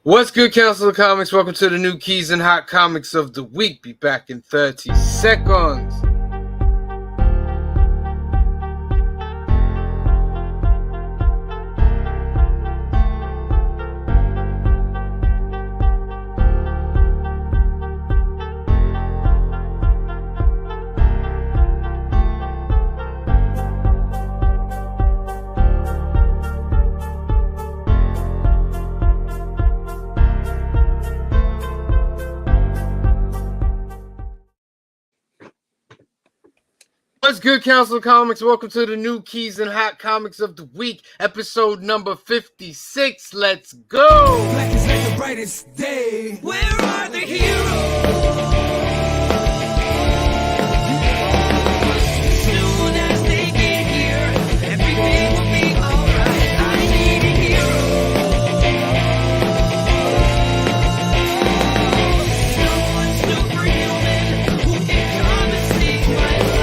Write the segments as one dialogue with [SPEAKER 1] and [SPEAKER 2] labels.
[SPEAKER 1] What's good, Council of Comics? Welcome to the new Keys and Hot Comics of the Week. Be back in 30 seconds. What's good, Council of Comics? Welcome to the new Keys and Hot Comics of the Week, episode number 56. Let's go!
[SPEAKER 2] Black is like the brightest day. Where are the heroes? Soon as they get here, everything will be alright. I need a hero. Someone superhuman who can come and save my life.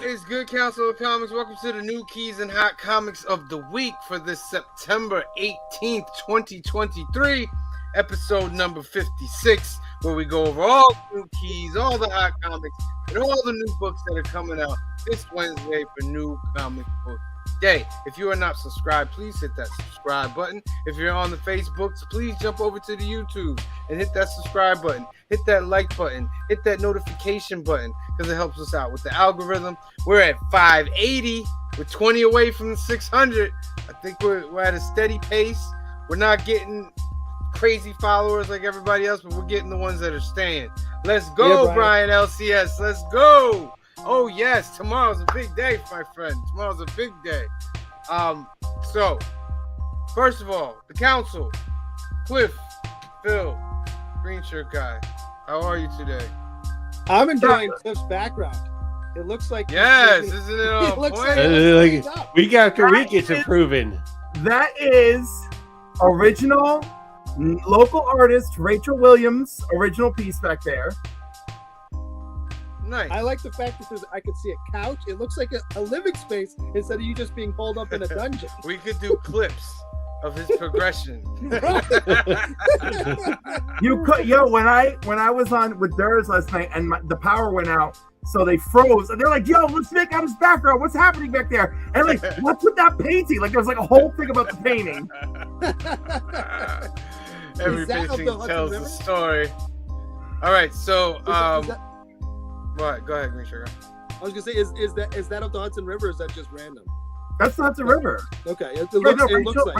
[SPEAKER 1] It's good, Council of Comics. Welcome to the new Keys and Hot Comics of the Week for this September 18th, 2023, episode number 56, where we go over all the new keys, all the hot comics, and all the new books that are coming out this Wednesday for New Comic Book Day. If you are not subscribed, please hit that subscribe button. If you're on the Facebooks, please jump over to the YouTube and hit that subscribe button. Hit that like button. Hit that notification button because it helps us out with the algorithm. We're at 580. We're 20 away from the 600. I think we're at a steady pace. We're not getting crazy followers like everybody else, but we're getting the ones that are staying. Let's go, yeah, Brian LCS. Let's go. Oh, yes. Tomorrow's a big day, my friend. Tomorrow's a big day. So, first of all, the council, Cliff, Phil, Green Shirt Guy, how are you today?
[SPEAKER 3] I'm enjoying Cliff's background. It looks like
[SPEAKER 1] yes, isn't it on point?
[SPEAKER 4] Like week after week, it's improving.
[SPEAKER 5] That is original local artist Rachel Williams' original piece back there.
[SPEAKER 1] Nice.
[SPEAKER 3] I like the fact that I could see a couch. It looks like a living space instead of you just being holed up in a dungeon.
[SPEAKER 1] We could do clips of his progression.
[SPEAKER 5] You could, when I was on with Durs last night and the power went out, so they froze and they're like, "Yo, let's make out his background. What's happening back there?" And like, what's with that painting? Like, there was like a whole thing about the painting.
[SPEAKER 1] Every painting tells a story. All right, so what? Go ahead, Green Sugar.
[SPEAKER 3] I was gonna say, is that up the Hudson River? Or is that just random?
[SPEAKER 5] That's not the river.
[SPEAKER 3] Okay, it
[SPEAKER 5] looks
[SPEAKER 3] like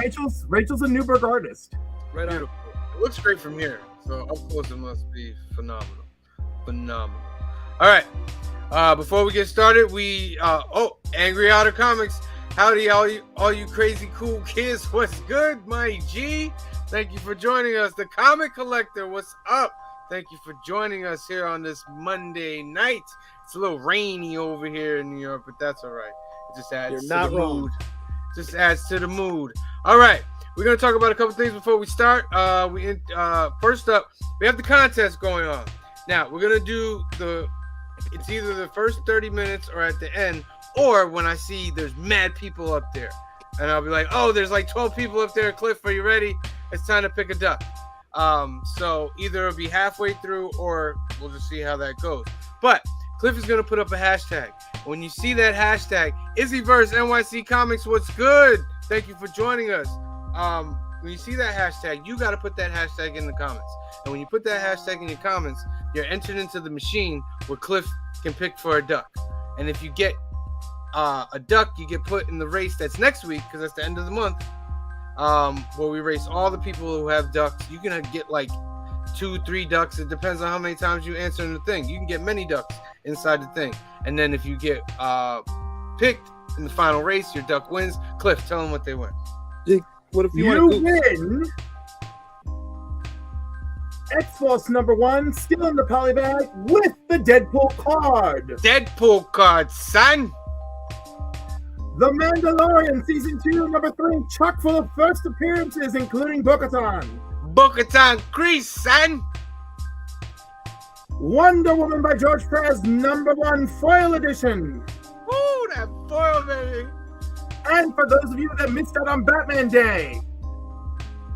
[SPEAKER 5] Rachel's a Newburgh artist.
[SPEAKER 3] Right on.
[SPEAKER 1] Beautiful. It looks great from here, so of course it must be phenomenal. All right. Before we get started, we Angry Otter Comics. Howdy, all you crazy cool kids. What's good, my G? Thank you for joining us. The Comic Collector, what's up? Thank you for joining us here on this Monday night. It's a little rainy over here in New York, but that's all right. It just adds to the mood. Just adds to the mood. All right. We're going to talk about a couple things before we start. First up, we have the contest going on. Now, we're going to do it's either the first 30 minutes or at the end, or when I see there's mad people up there. And I'll be like, oh, there's like 12 people up there. Cliff, are you ready? It's time to pick a duck. So either it'll be halfway through or we'll just see how that goes. But Cliff is going to put up a hashtag. When you see that hashtag, Izzyverse NYC Comics, what's good? Thank you for joining us. When you see that hashtag, you got to put that hashtag in the comments. And when you put that hashtag in your comments, you're entered into the machine where Cliff can pick for a duck. And if you get a duck, you get put in the race that's next week because that's the end of the month. Where we race all the people who have ducks. You can get like 2-3 ducks. It depends on how many times you answer in the thing. You can get many ducks inside the thing. And then if you get picked in the final race, your duck wins. Cliff, tell them what they win.
[SPEAKER 3] What if you
[SPEAKER 5] win X-Force #1 still in the polybag with the Deadpool card.
[SPEAKER 1] Deadpool card, son.
[SPEAKER 5] The Mandalorian Season 2, #3, chock full of first appearances, including Bo-Katan.
[SPEAKER 1] Bo-Katan Kreese, son.
[SPEAKER 5] Wonder Woman by George Perez, #1 foil edition.
[SPEAKER 1] Woo, that foil, baby.
[SPEAKER 5] And for those of you that missed out on Batman Day,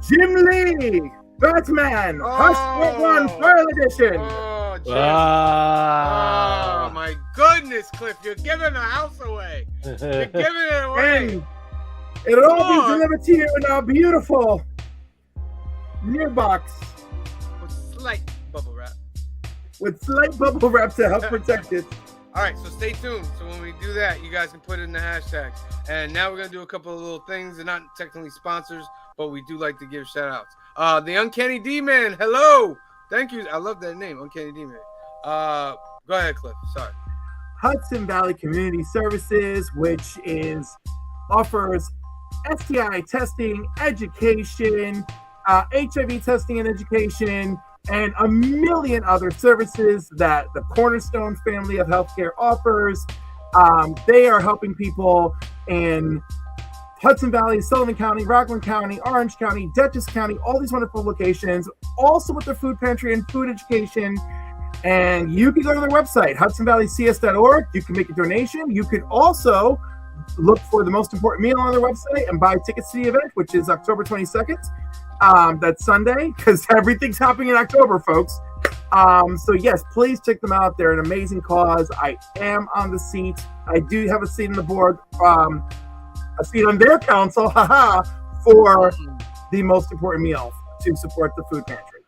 [SPEAKER 5] Jim Lee, Batman, Hush One Foil Edition.
[SPEAKER 1] Oh, Jim.
[SPEAKER 4] Ah.
[SPEAKER 1] Oh, my goodness, Cliff. You're giving the house away. You're giving it away.
[SPEAKER 5] And it'll all be delivered to you in a beautiful new box
[SPEAKER 1] With slight bubble wrap.
[SPEAKER 5] with slight bubble wrap to help protect it.
[SPEAKER 1] All right, so stay tuned. So when we do that, you guys can put it in the hashtags. And now we're going to do a couple of little things. They're not technically sponsors, but we do like to give shout outs. The Uncanny D-Man, hello. Thank you. I love that name, Uncanny D-Man. Go ahead, Cliff. Sorry.
[SPEAKER 5] Hudson Valley Community Services, which offers STI testing, education, HIV testing and education, and a million other services that the Cornerstone family of healthcare offers. They are helping people in Hudson Valley, Sullivan County, Rockland County, Orange County, Dutchess County, all these wonderful locations, also with their food pantry and food education. And you can go to their website, hudsonvalleycs.org. You can make a donation. You can also look for the most important meal on their website and buy tickets to the event, which is October 22nd. That's Sunday, because everything's happening in October, folks. So yes, please check them out. They're an amazing cause. I am on the seat. I do have a seat on the board, a seat on their council, for the most important meal to support the food pantry.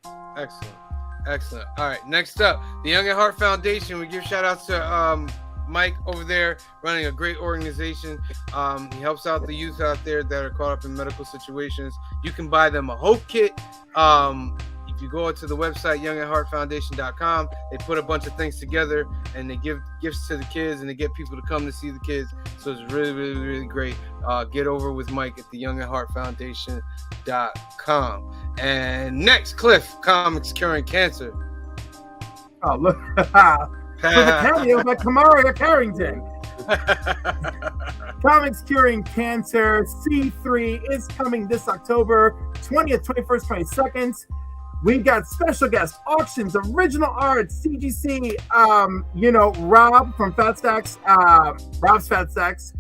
[SPEAKER 1] Excellent. All right, next up, the Young at Heart Foundation. We give shout outs to Mike over there running a great organization. He helps out the youth out there that are caught up in medical situations. You can buy them a Hope Kit. If you go to the website, youngatheartfoundation.com, they put a bunch of things together and they give gifts to the kids and they get people to come to see the kids. So it's really, really, really great. Get over with Mike at the youngatheartfoundation.com. And next, Cliff, Comics Curing Cancer.
[SPEAKER 5] Oh, look. For the cameo by Kamaria Carrington. Comics Curing Cancer C3 is coming this October 20th, 21st, 22nd. We've got special guest auctions, original art, CGC, Rob from Fat Stacks, Rob's Fat Stacks,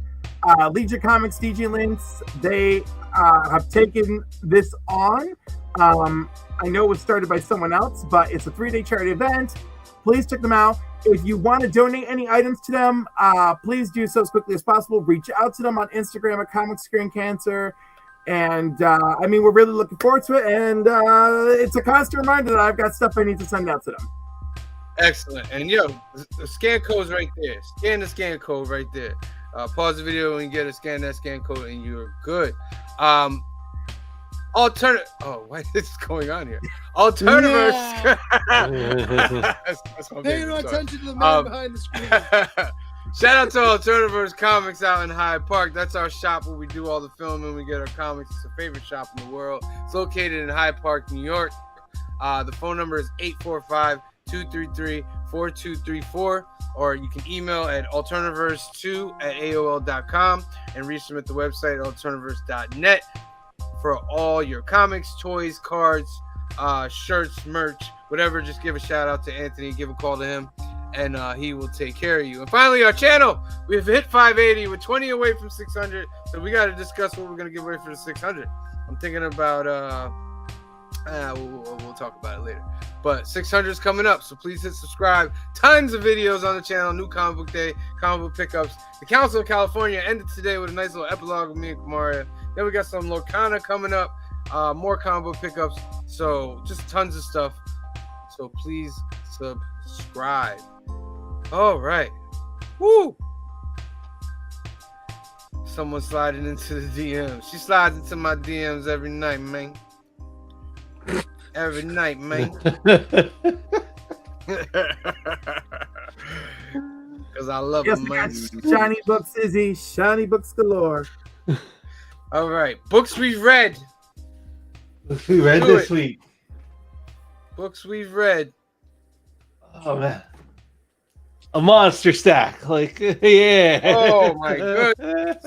[SPEAKER 5] Legion Comics, DG Links. They have taken this on. I know it was started by someone else, but it's a 3-day charity event. Please check them out. If you want to donate any items to them, please do so as quickly as possible. Reach out to them on Instagram at Comics Curing Cancer. And we're really looking forward to it. And it's a constant reminder that I've got stuff I need to send out to them.
[SPEAKER 1] Excellent. And the scan code's right there. Scan the scan code right there. Pause the video and scan that scan code, and you're good. Alternative. Oh, what is going on here? Alternative.
[SPEAKER 3] Yeah. Pay no attention to the man behind the screen.
[SPEAKER 1] Shout out to Alternaverse Comics out in Hyde Park. That's our shop where we do all the filming. We get our comics. It's a favorite shop in the world. It's located in Hyde Park, New York. The phone number is 845-233-4234. Or you can email at alternaverse2@aol.com and reach them at the website alternaverse.net for all your comics, toys, cards, shirts, merch, whatever. Just give a shout out to Anthony. Give a call to him. And he will take care of you. And finally, our channel. We've hit 580. We're 20 away from 600. So we got to discuss what we're going to give away for the 600. I'm thinking about, we'll talk about it later. But 600 is coming up. So please hit subscribe. Tons of videos on the channel. New comic book day, comic book pickups. The Council of California ended today with a nice little epilogue with me and Kamaria. Then we got some Lorcana coming up. More comic book pickups. So just tons of stuff. So please subscribe. All right. Woo! Someone sliding into the DMs. She slides into my DMs every night, man. Every night, man. Because I love
[SPEAKER 5] Yes,
[SPEAKER 1] them,
[SPEAKER 5] we
[SPEAKER 1] man.
[SPEAKER 5] got shiny books, Izzy. Shiny books galore.
[SPEAKER 1] All right. Books we've read.
[SPEAKER 4] We read
[SPEAKER 1] Do
[SPEAKER 4] this
[SPEAKER 1] it.
[SPEAKER 4] week.
[SPEAKER 1] Books we've read.
[SPEAKER 4] Oh man, a monster stack. Yeah.
[SPEAKER 1] Oh my goodness.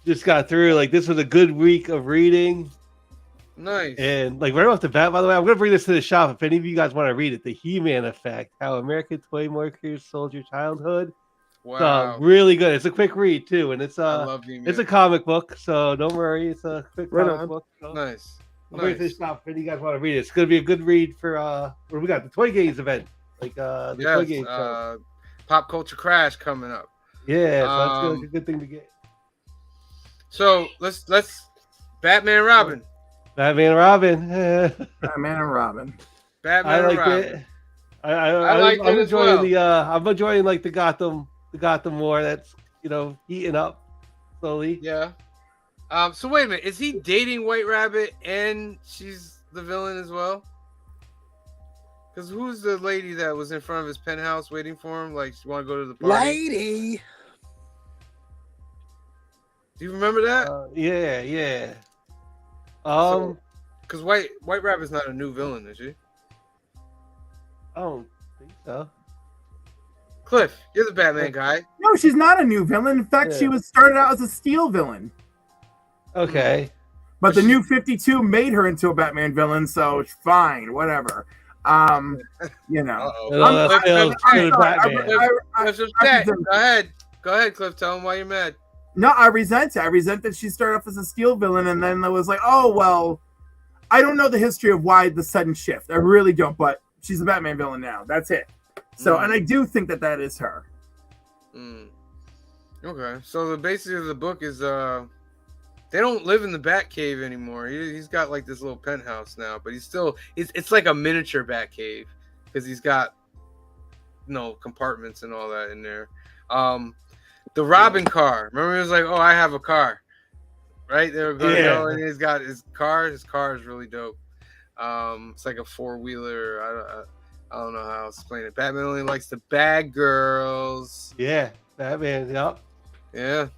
[SPEAKER 4] Just got through. This was a good week of reading.
[SPEAKER 1] Nice.
[SPEAKER 4] And right off the bat, by the way, I'm gonna bring this to the shop. If any of you guys want to read it, the He-Man Effect: How American Toy Makers Sold Your Childhood.
[SPEAKER 1] Wow.
[SPEAKER 4] Really good. It's a quick read too, and it's
[SPEAKER 1] I love Emu.
[SPEAKER 4] a comic book, so don't worry. It's a quick
[SPEAKER 3] Right
[SPEAKER 4] comic
[SPEAKER 3] on.
[SPEAKER 4] book. So.
[SPEAKER 1] Nice.
[SPEAKER 4] I'm waiting for
[SPEAKER 1] Nice.
[SPEAKER 4] this stop if you guys want to read it. It's gonna be a good read for what do we got? The Toy Games event. Like the Toy
[SPEAKER 1] Yes.
[SPEAKER 4] Games show.
[SPEAKER 1] Pop Culture Crash coming up.
[SPEAKER 4] Yeah, so that's a good thing to get.
[SPEAKER 1] So let's Batman and Robin.
[SPEAKER 4] Batman and Robin.
[SPEAKER 5] Batman and Robin.
[SPEAKER 1] Batman
[SPEAKER 4] I
[SPEAKER 1] and
[SPEAKER 4] like
[SPEAKER 1] Robin.
[SPEAKER 4] it. I'm
[SPEAKER 1] liked it as
[SPEAKER 4] enjoying
[SPEAKER 1] well.
[SPEAKER 4] I'm enjoying like the Gotham war that's heating up slowly.
[SPEAKER 1] Yeah. So wait a minute, is he dating White Rabbit and she's the villain as well? Because who's the lady that was in front of his penthouse waiting for him? Like, she want to go to the party?
[SPEAKER 3] Lady.
[SPEAKER 1] Do you remember that?
[SPEAKER 4] Yeah.
[SPEAKER 1] Because White Rabbit's not a new villain, is she?
[SPEAKER 4] I don't think so.
[SPEAKER 1] Cliff, you're the Batman guy.
[SPEAKER 5] No, she's not a new villain. In fact,
[SPEAKER 4] Yeah.
[SPEAKER 5] she was started out as a Steel villain.
[SPEAKER 4] Okay.
[SPEAKER 5] But the new 52 made her into a Batman villain, so it's fine, whatever.
[SPEAKER 1] Uh-oh.
[SPEAKER 4] Oh, that's still
[SPEAKER 5] I'm sorry,
[SPEAKER 4] Batman.
[SPEAKER 1] Cliff's upset. Go ahead, Cliff. Tell him why you're mad.
[SPEAKER 5] No, I resent it. I resent that she started off as a Steel villain, and then I was like, oh, well, I don't know the history of why the sudden shift. I really don't, but she's a Batman villain now. That's it. So, and I do think that is her.
[SPEAKER 1] Okay. So basically the book is they don't live in the Batcave anymore. He's got like this little penthouse now, but it's like a miniature Batcave because he's got compartments and all that in there. The Robin car. Remember, he was like, "Oh, I have a car." Right? They were going to go, and he's got his car. His car is really dope. It's like a 4-wheeler. I don't know how to explain it. Batman only likes the bad girls.
[SPEAKER 4] Yeah, Batman. Yep.
[SPEAKER 1] Yeah.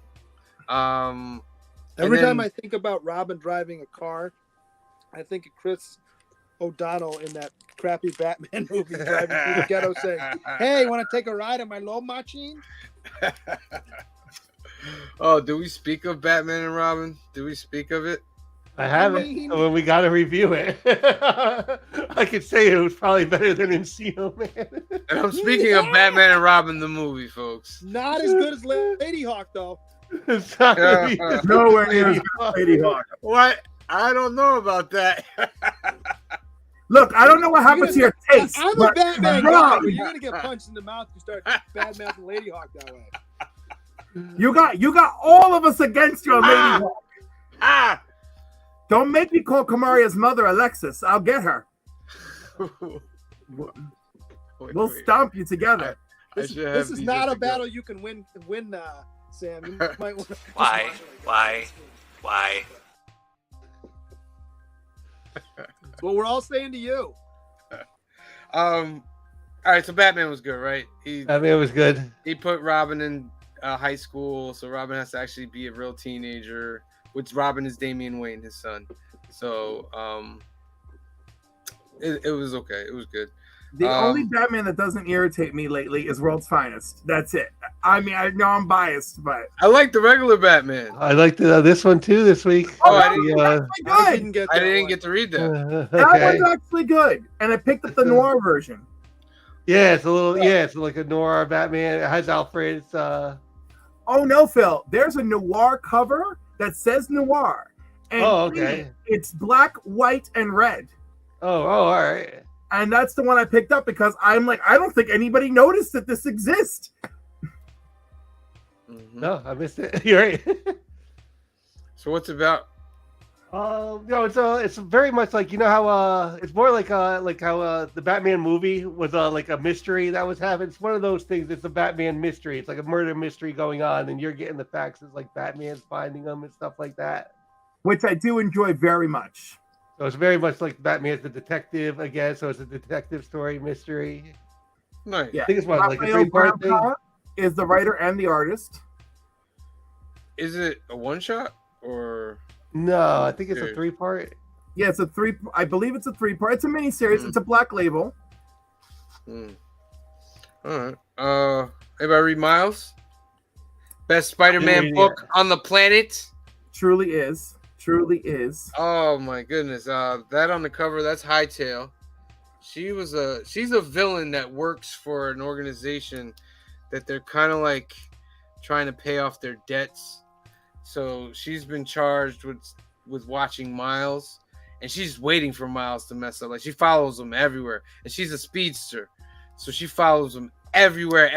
[SPEAKER 3] Every time I think about Robin driving a car, I think of Chris O'Donnell in that crappy Batman movie driving through the ghetto saying, "Hey, want to take a ride on my low machine?"
[SPEAKER 1] Oh, do we speak of Batman and Robin? Do we speak of it?
[SPEAKER 4] I haven't. So when we got to review it, I could say it was probably better than Encino Man.
[SPEAKER 1] And I'm speaking of Batman and Robin, the movie, folks.
[SPEAKER 3] Not as good as Lady Hawk, though.
[SPEAKER 4] It's not really just
[SPEAKER 5] Nowhere near as good as Lady Hawk.
[SPEAKER 1] What? I don't know about that.
[SPEAKER 5] Look, I don't know what happened to your taste.
[SPEAKER 3] I'm a
[SPEAKER 5] but
[SPEAKER 3] Batman guy,
[SPEAKER 5] Rob,
[SPEAKER 3] but you're gonna get punched in the mouth if you start bad-mouthing Lady Hawk that way.
[SPEAKER 5] you got all of us against you on Lady Hawk. Don't make me call Kamaria's mother Alexis. I'll get her. We'll stomp you together.
[SPEAKER 3] This is not a battle you can win, Sam. You might want to
[SPEAKER 2] Why?
[SPEAKER 3] That's what we're all saying to you.
[SPEAKER 1] All right, so Batman was good, right?
[SPEAKER 4] Batman was good.
[SPEAKER 1] He put Robin in high school, so Robin has to actually be a real teenager. Which Robin is Damian Wayne, his son. So it was okay. It was good.
[SPEAKER 5] The only Batman that doesn't irritate me lately is World's Finest. That's it. I mean, I know I'm biased, but
[SPEAKER 1] I like the regular Batman.
[SPEAKER 4] I liked this one too this week.
[SPEAKER 1] I
[SPEAKER 3] didn't get
[SPEAKER 1] to read that.
[SPEAKER 5] That
[SPEAKER 4] Okay.
[SPEAKER 5] one's actually good. And I picked up the noir version.
[SPEAKER 4] Yeah, it's a little. Yeah, it's like a noir Batman. It has Alfred. It's
[SPEAKER 5] Oh no, Phil! There's a noir cover that says noir, and
[SPEAKER 4] okay.
[SPEAKER 5] it's black, white, and red.
[SPEAKER 4] Oh, all right.
[SPEAKER 5] And that's the one I picked up because I'm like, I don't think anybody noticed that this exists.
[SPEAKER 1] Mm-hmm.
[SPEAKER 4] No, I missed it. You're right.
[SPEAKER 1] So what's it about?
[SPEAKER 4] No, it's very much like how it's more like how the Batman movie was like a mystery that was happening. It's one of those things. It's a Batman mystery. It's like a murder mystery going on, and you're getting the facts. It's like Batman's finding them and stuff like that.
[SPEAKER 5] Which I do enjoy very much.
[SPEAKER 4] So it's very much like Batman's the detective again. So it's a detective story mystery.
[SPEAKER 1] Nice.
[SPEAKER 5] Yeah.
[SPEAKER 4] I think it's what, like a
[SPEAKER 5] Raphael
[SPEAKER 4] 3-part thing.
[SPEAKER 5] Grandpa is the writer and the artist.
[SPEAKER 1] Is it a one shot or?
[SPEAKER 4] No, I think it's a 3-part.
[SPEAKER 5] Yeah, it's I believe it's a 3-part. It's a miniseries. It's a Black Label.
[SPEAKER 1] All right. Anybody read Miles? Best Spider-Man book on the planet.
[SPEAKER 5] Truly is.
[SPEAKER 1] Oh my goodness. That on the cover, that's Hightail. She's a villain that works for an organization that they're kind of like trying to pay off their debts. So she's been charged with watching Miles, and she's waiting for Miles to mess up. Like she follows him everywhere, and she's a speedster, so she follows him everywhere.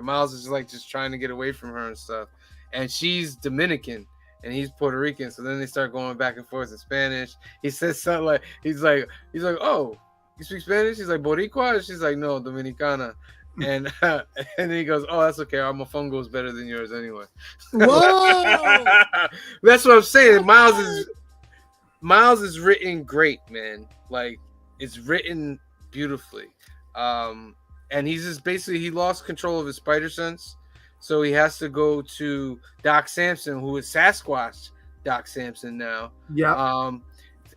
[SPEAKER 1] Miles is like just trying to get away from her and stuff, and she's Dominican and he's Puerto Rican. So then they start going back and forth in Spanish. He says something like he's like, oh, you speak Spanish? He's like Boricua. And she's like, no, Dominicana. And then he goes, oh, that's okay. Our mofongo is better than yours anyway.
[SPEAKER 3] Whoa!
[SPEAKER 1] That's what I'm saying. Miles is written great, man. Like it's written beautifully. And he's just basically he lost control of his spider sense, so he has to go to Doc Samson, who is Sasquatch Doc Samson now.
[SPEAKER 5] Yeah.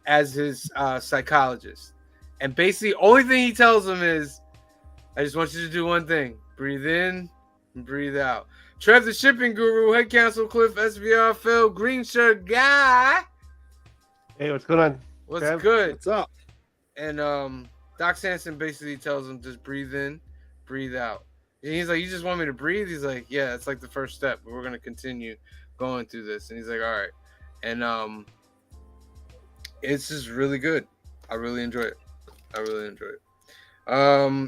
[SPEAKER 1] As his psychologist, and basically only thing he tells him is, I just want you to do one thing: breathe in and breathe out. Trev, the shipping guru, head counsel, Cliff, SVR, Phil, Green Shirt guy.
[SPEAKER 4] Hey, what's going on?
[SPEAKER 1] What's
[SPEAKER 4] Trev?
[SPEAKER 1] good?
[SPEAKER 3] What's up?
[SPEAKER 1] And Doc Samson basically tells him just breathe in, breathe out. And he's like, you just want me to breathe? He's like, yeah, it's like the first step, but we're gonna continue going through this. And he's like, all right. And it's just really good. I really enjoy it.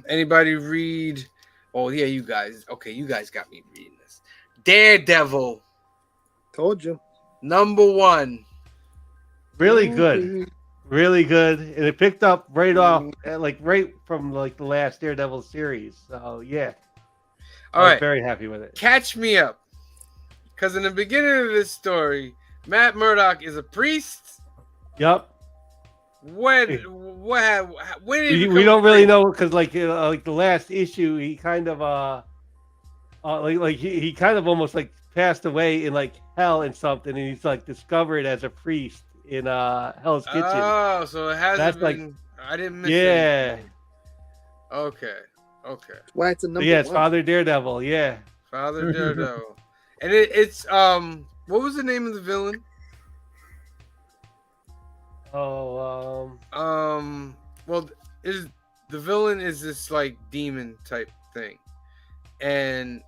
[SPEAKER 1] Anybody read? Oh yeah, you guys. Okay, you guys got me reading this. Daredevil
[SPEAKER 3] Told you.
[SPEAKER 1] #1.
[SPEAKER 4] Really good. Really good. And it picked up right off, right from the last Daredevil series. So yeah.
[SPEAKER 1] All
[SPEAKER 4] I was
[SPEAKER 1] right.
[SPEAKER 4] very happy with it.
[SPEAKER 1] Catch me up. Because in the beginning of this story, Matt Murdock is a priest.
[SPEAKER 4] Yep.
[SPEAKER 1] When did he
[SPEAKER 4] We don't really know because like the last issue, he kind of he kind of almost like passed away in like hell and something, and he's like discovered as a priest in Hell's Kitchen.
[SPEAKER 1] Oh, so it hasn't
[SPEAKER 4] That's
[SPEAKER 1] been. I didn't miss
[SPEAKER 4] Yeah.
[SPEAKER 1] it. Okay.
[SPEAKER 3] Why it's a number
[SPEAKER 4] Yeah, it's
[SPEAKER 3] one.
[SPEAKER 4] Father Daredevil. Yeah.
[SPEAKER 1] Father Daredevil. And it's what was the name of the villain?
[SPEAKER 4] Oh,
[SPEAKER 1] Well, the villain is this like demon type thing, and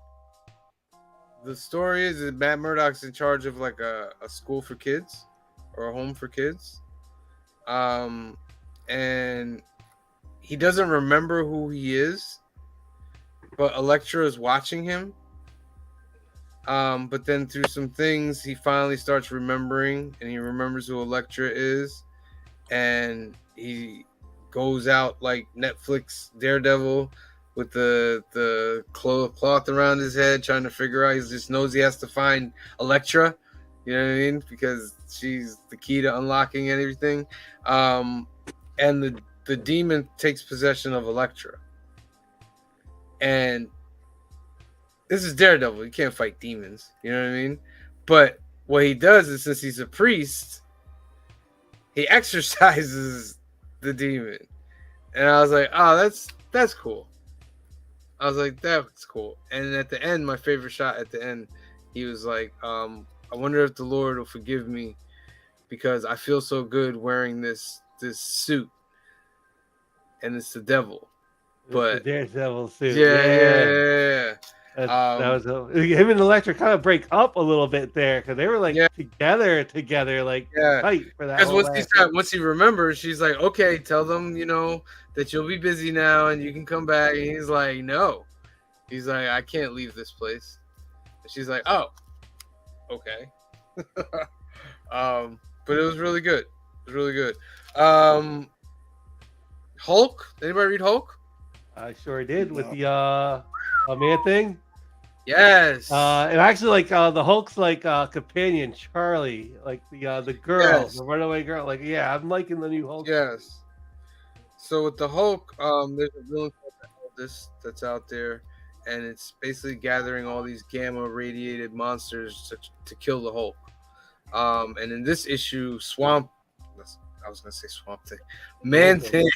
[SPEAKER 1] the story is that Matt Murdock's in charge of like a school for kids or a home for kids, and he doesn't remember who he is, but Elektra is watching him. But then through some things, he finally starts remembering, and he remembers who Elektra is, and he goes out like Netflix Daredevil with the cloth around his head, trying to figure out. He just knows he has to find Elektra, you know what I mean, because she's the key to unlocking everything. And the demon takes possession of Elektra, and this is Daredevil. You can't fight demons. You know what I mean? But what he does is, since he's a priest, he exorcises the demon. And I was like, oh, that's cool. I was like, that's cool. And at the end, my favorite shot at the end, he was like, I wonder if the Lord will forgive me because I feel so good wearing this suit. And it's the devil. But
[SPEAKER 4] the Daredevil suit.
[SPEAKER 1] yeah.
[SPEAKER 4] That was him and Elektra kind of break up a little bit there because they were like together, like tight for that.
[SPEAKER 1] Because once he remembers, she's like, "Okay, tell them, that you'll be busy now and you can come back." And he's like, "No," he's like, "I can't leave this place." And she's like, "Oh, okay." But it was really good. Hulk. Anybody read Hulk?
[SPEAKER 4] I sure did with the man thing.
[SPEAKER 1] Yes.
[SPEAKER 4] And actually, like the Hulk's like companion Charlie, like the girl, the runaway girl. Like, yeah, I'm liking the new Hulk.
[SPEAKER 1] Yes. So with the Hulk, there's a villain called the Eldest that's out there, and it's basically gathering all these gamma radiated monsters to kill the Hulk. And in this issue, I was gonna say Swamp Thing. Man Thing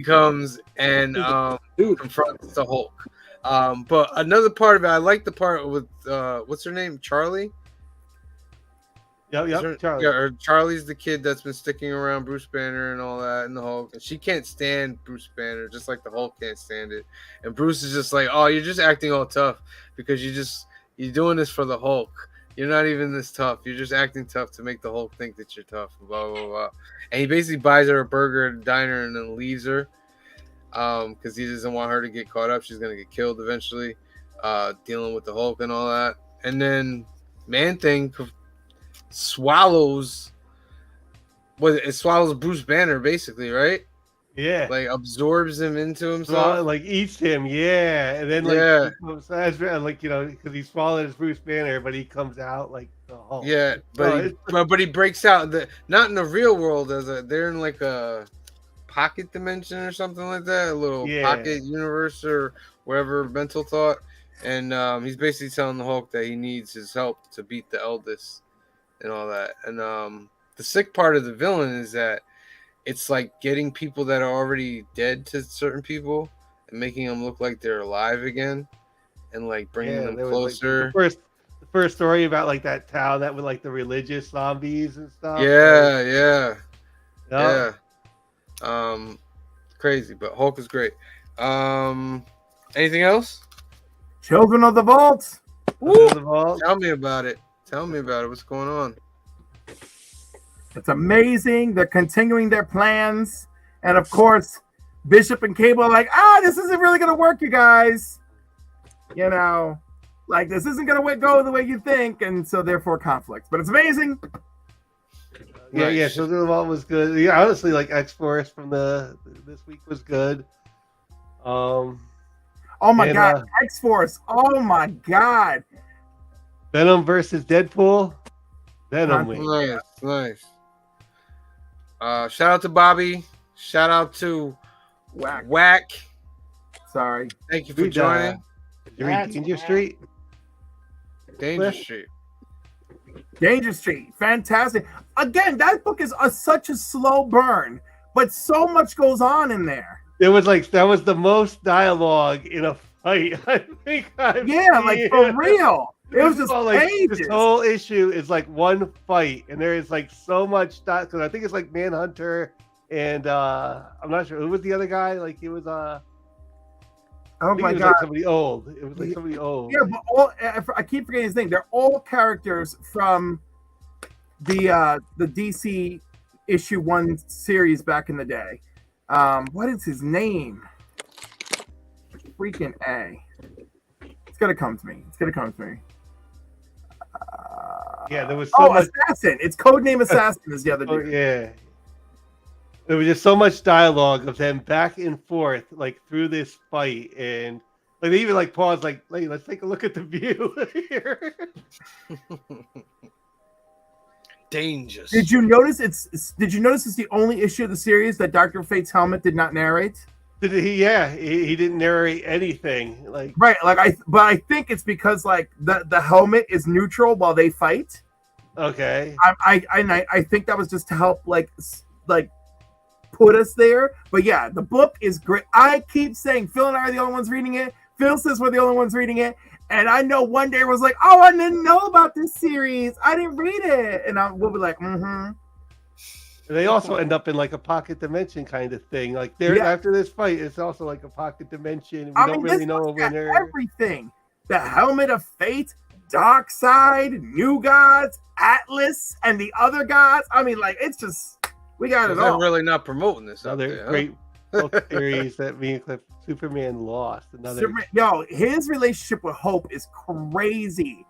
[SPEAKER 1] comes and confronts the Hulk. But another part of it, I like the part with what's her name, Charlie.
[SPEAKER 4] Yep. Charlie.
[SPEAKER 1] Yeah, or Charlie's the kid that's been sticking around Bruce Banner and all that, and the Hulk. And she can't stand Bruce Banner, just like the Hulk can't stand it. And Bruce is just like, "Oh, you're just acting all tough because you're doing this for the Hulk. You're not even this tough. You're just acting tough to make the Hulk think that you're tough." Blah blah blah. And he basically buys her a burger at a diner and then leaves her, because he doesn't want her to get caught up. She's gonna get killed eventually, dealing with the Hulk and all that. And then Man Thing swallows Bruce Banner basically, right?
[SPEAKER 4] Yeah.
[SPEAKER 1] Like absorbs him into
[SPEAKER 4] So,
[SPEAKER 1] himself.
[SPEAKER 4] like eats him, yeah, and then like
[SPEAKER 1] Yeah.
[SPEAKER 4] he comes as like because he swallowed his Bruce Banner, but he comes out like the Hulk.
[SPEAKER 1] Yeah,
[SPEAKER 4] Oh,
[SPEAKER 1] but he breaks out not in the real world they're in like a pocket dimension or something like that, a little
[SPEAKER 4] Yeah.
[SPEAKER 1] pocket universe or wherever mental thought. And he's basically telling the Hulk that he needs his help to beat the eldest and all that. And the sick part of the villain is that it's like getting people that are already dead to certain people and making them look like they're alive again, and like bringing them
[SPEAKER 4] there was,
[SPEAKER 1] closer.
[SPEAKER 4] Like, the first story about like that town that with like the religious zombies and stuff.
[SPEAKER 1] Yeah.
[SPEAKER 4] Yep.
[SPEAKER 1] Crazy, but Hulk is great. Anything else?
[SPEAKER 5] Children of the Vault.
[SPEAKER 1] Woo!
[SPEAKER 4] First of all,
[SPEAKER 1] Tell me about it. What's going on?
[SPEAKER 5] It's amazing. They're continuing their plans. And of course, Bishop and Cable are like, this isn't really going to work, you guys. You know, like this isn't going to go the way you think. And so therefore conflicts. But it's amazing.
[SPEAKER 4] yeah. Children of the Vault was good. Yeah, honestly, like X-Force from this week was good.
[SPEAKER 5] Oh my God. X-Force. Oh my God.
[SPEAKER 4] Venom versus Deadpool. Venom wins.
[SPEAKER 1] Nice. Shout out to Bobby. Shout out to Whack.
[SPEAKER 5] Sorry.
[SPEAKER 1] Thank you for joining.
[SPEAKER 4] Did you read Danger Street?
[SPEAKER 1] Danger Street.
[SPEAKER 5] Danger Street. Fantastic. Again, that book is such a slow burn, but so much goes on in there.
[SPEAKER 4] It was like that was the most dialogue in a fight I think I've seen.
[SPEAKER 5] For real. It was just pages.
[SPEAKER 4] This whole issue is like one fight, and there is like so much stuff because I think it's like Manhunter and I'm not sure who was the other guy. Like he was
[SPEAKER 5] oh
[SPEAKER 4] God,
[SPEAKER 5] my God,
[SPEAKER 4] like somebody old. It was like somebody old.
[SPEAKER 5] Yeah, but I keep forgetting his name. They're all characters from the DC issue 1 series back in the day. What is his name? Freaking A. It's gonna come to me.
[SPEAKER 4] Yeah, there was so much.
[SPEAKER 5] Assassin. It's Codename Assassin is the other dude.
[SPEAKER 4] Yeah. There was just so much dialogue of them back and forth, like through this fight, and like they even like paused, like, "Hey, let's take a look at the view here."
[SPEAKER 1] Dangerous.
[SPEAKER 5] Did you notice it's the only issue of the series that Dr. Fate's helmet did not narrate?
[SPEAKER 4] Did he? Yeah, he didn't narrate anything. Like
[SPEAKER 5] Right, I think it's because like the helmet is neutral while they fight.
[SPEAKER 4] okay,
[SPEAKER 5] I think that was just to help like put us there. But yeah, the book is great. I keep saying Phil and I are the only ones reading it. Phil says we're the only ones reading it. And I know one day I was like, I didn't know about this series. I didn't read it. And we'll be like, mm-hmm.
[SPEAKER 4] And they also end up in like a pocket dimension kind of thing. Like after this fight, it's also like a pocket dimension. We don't really know a winner.
[SPEAKER 5] Everything. The Helmet of Fate, Darkseid, New Gods, Atlas, and the other gods. I mean, like, it's just, we got it all.
[SPEAKER 1] They're really not promoting this out
[SPEAKER 4] Another
[SPEAKER 1] there,
[SPEAKER 4] great book series that me and Cliff Superman lost.
[SPEAKER 5] His relationship with Hope is crazy.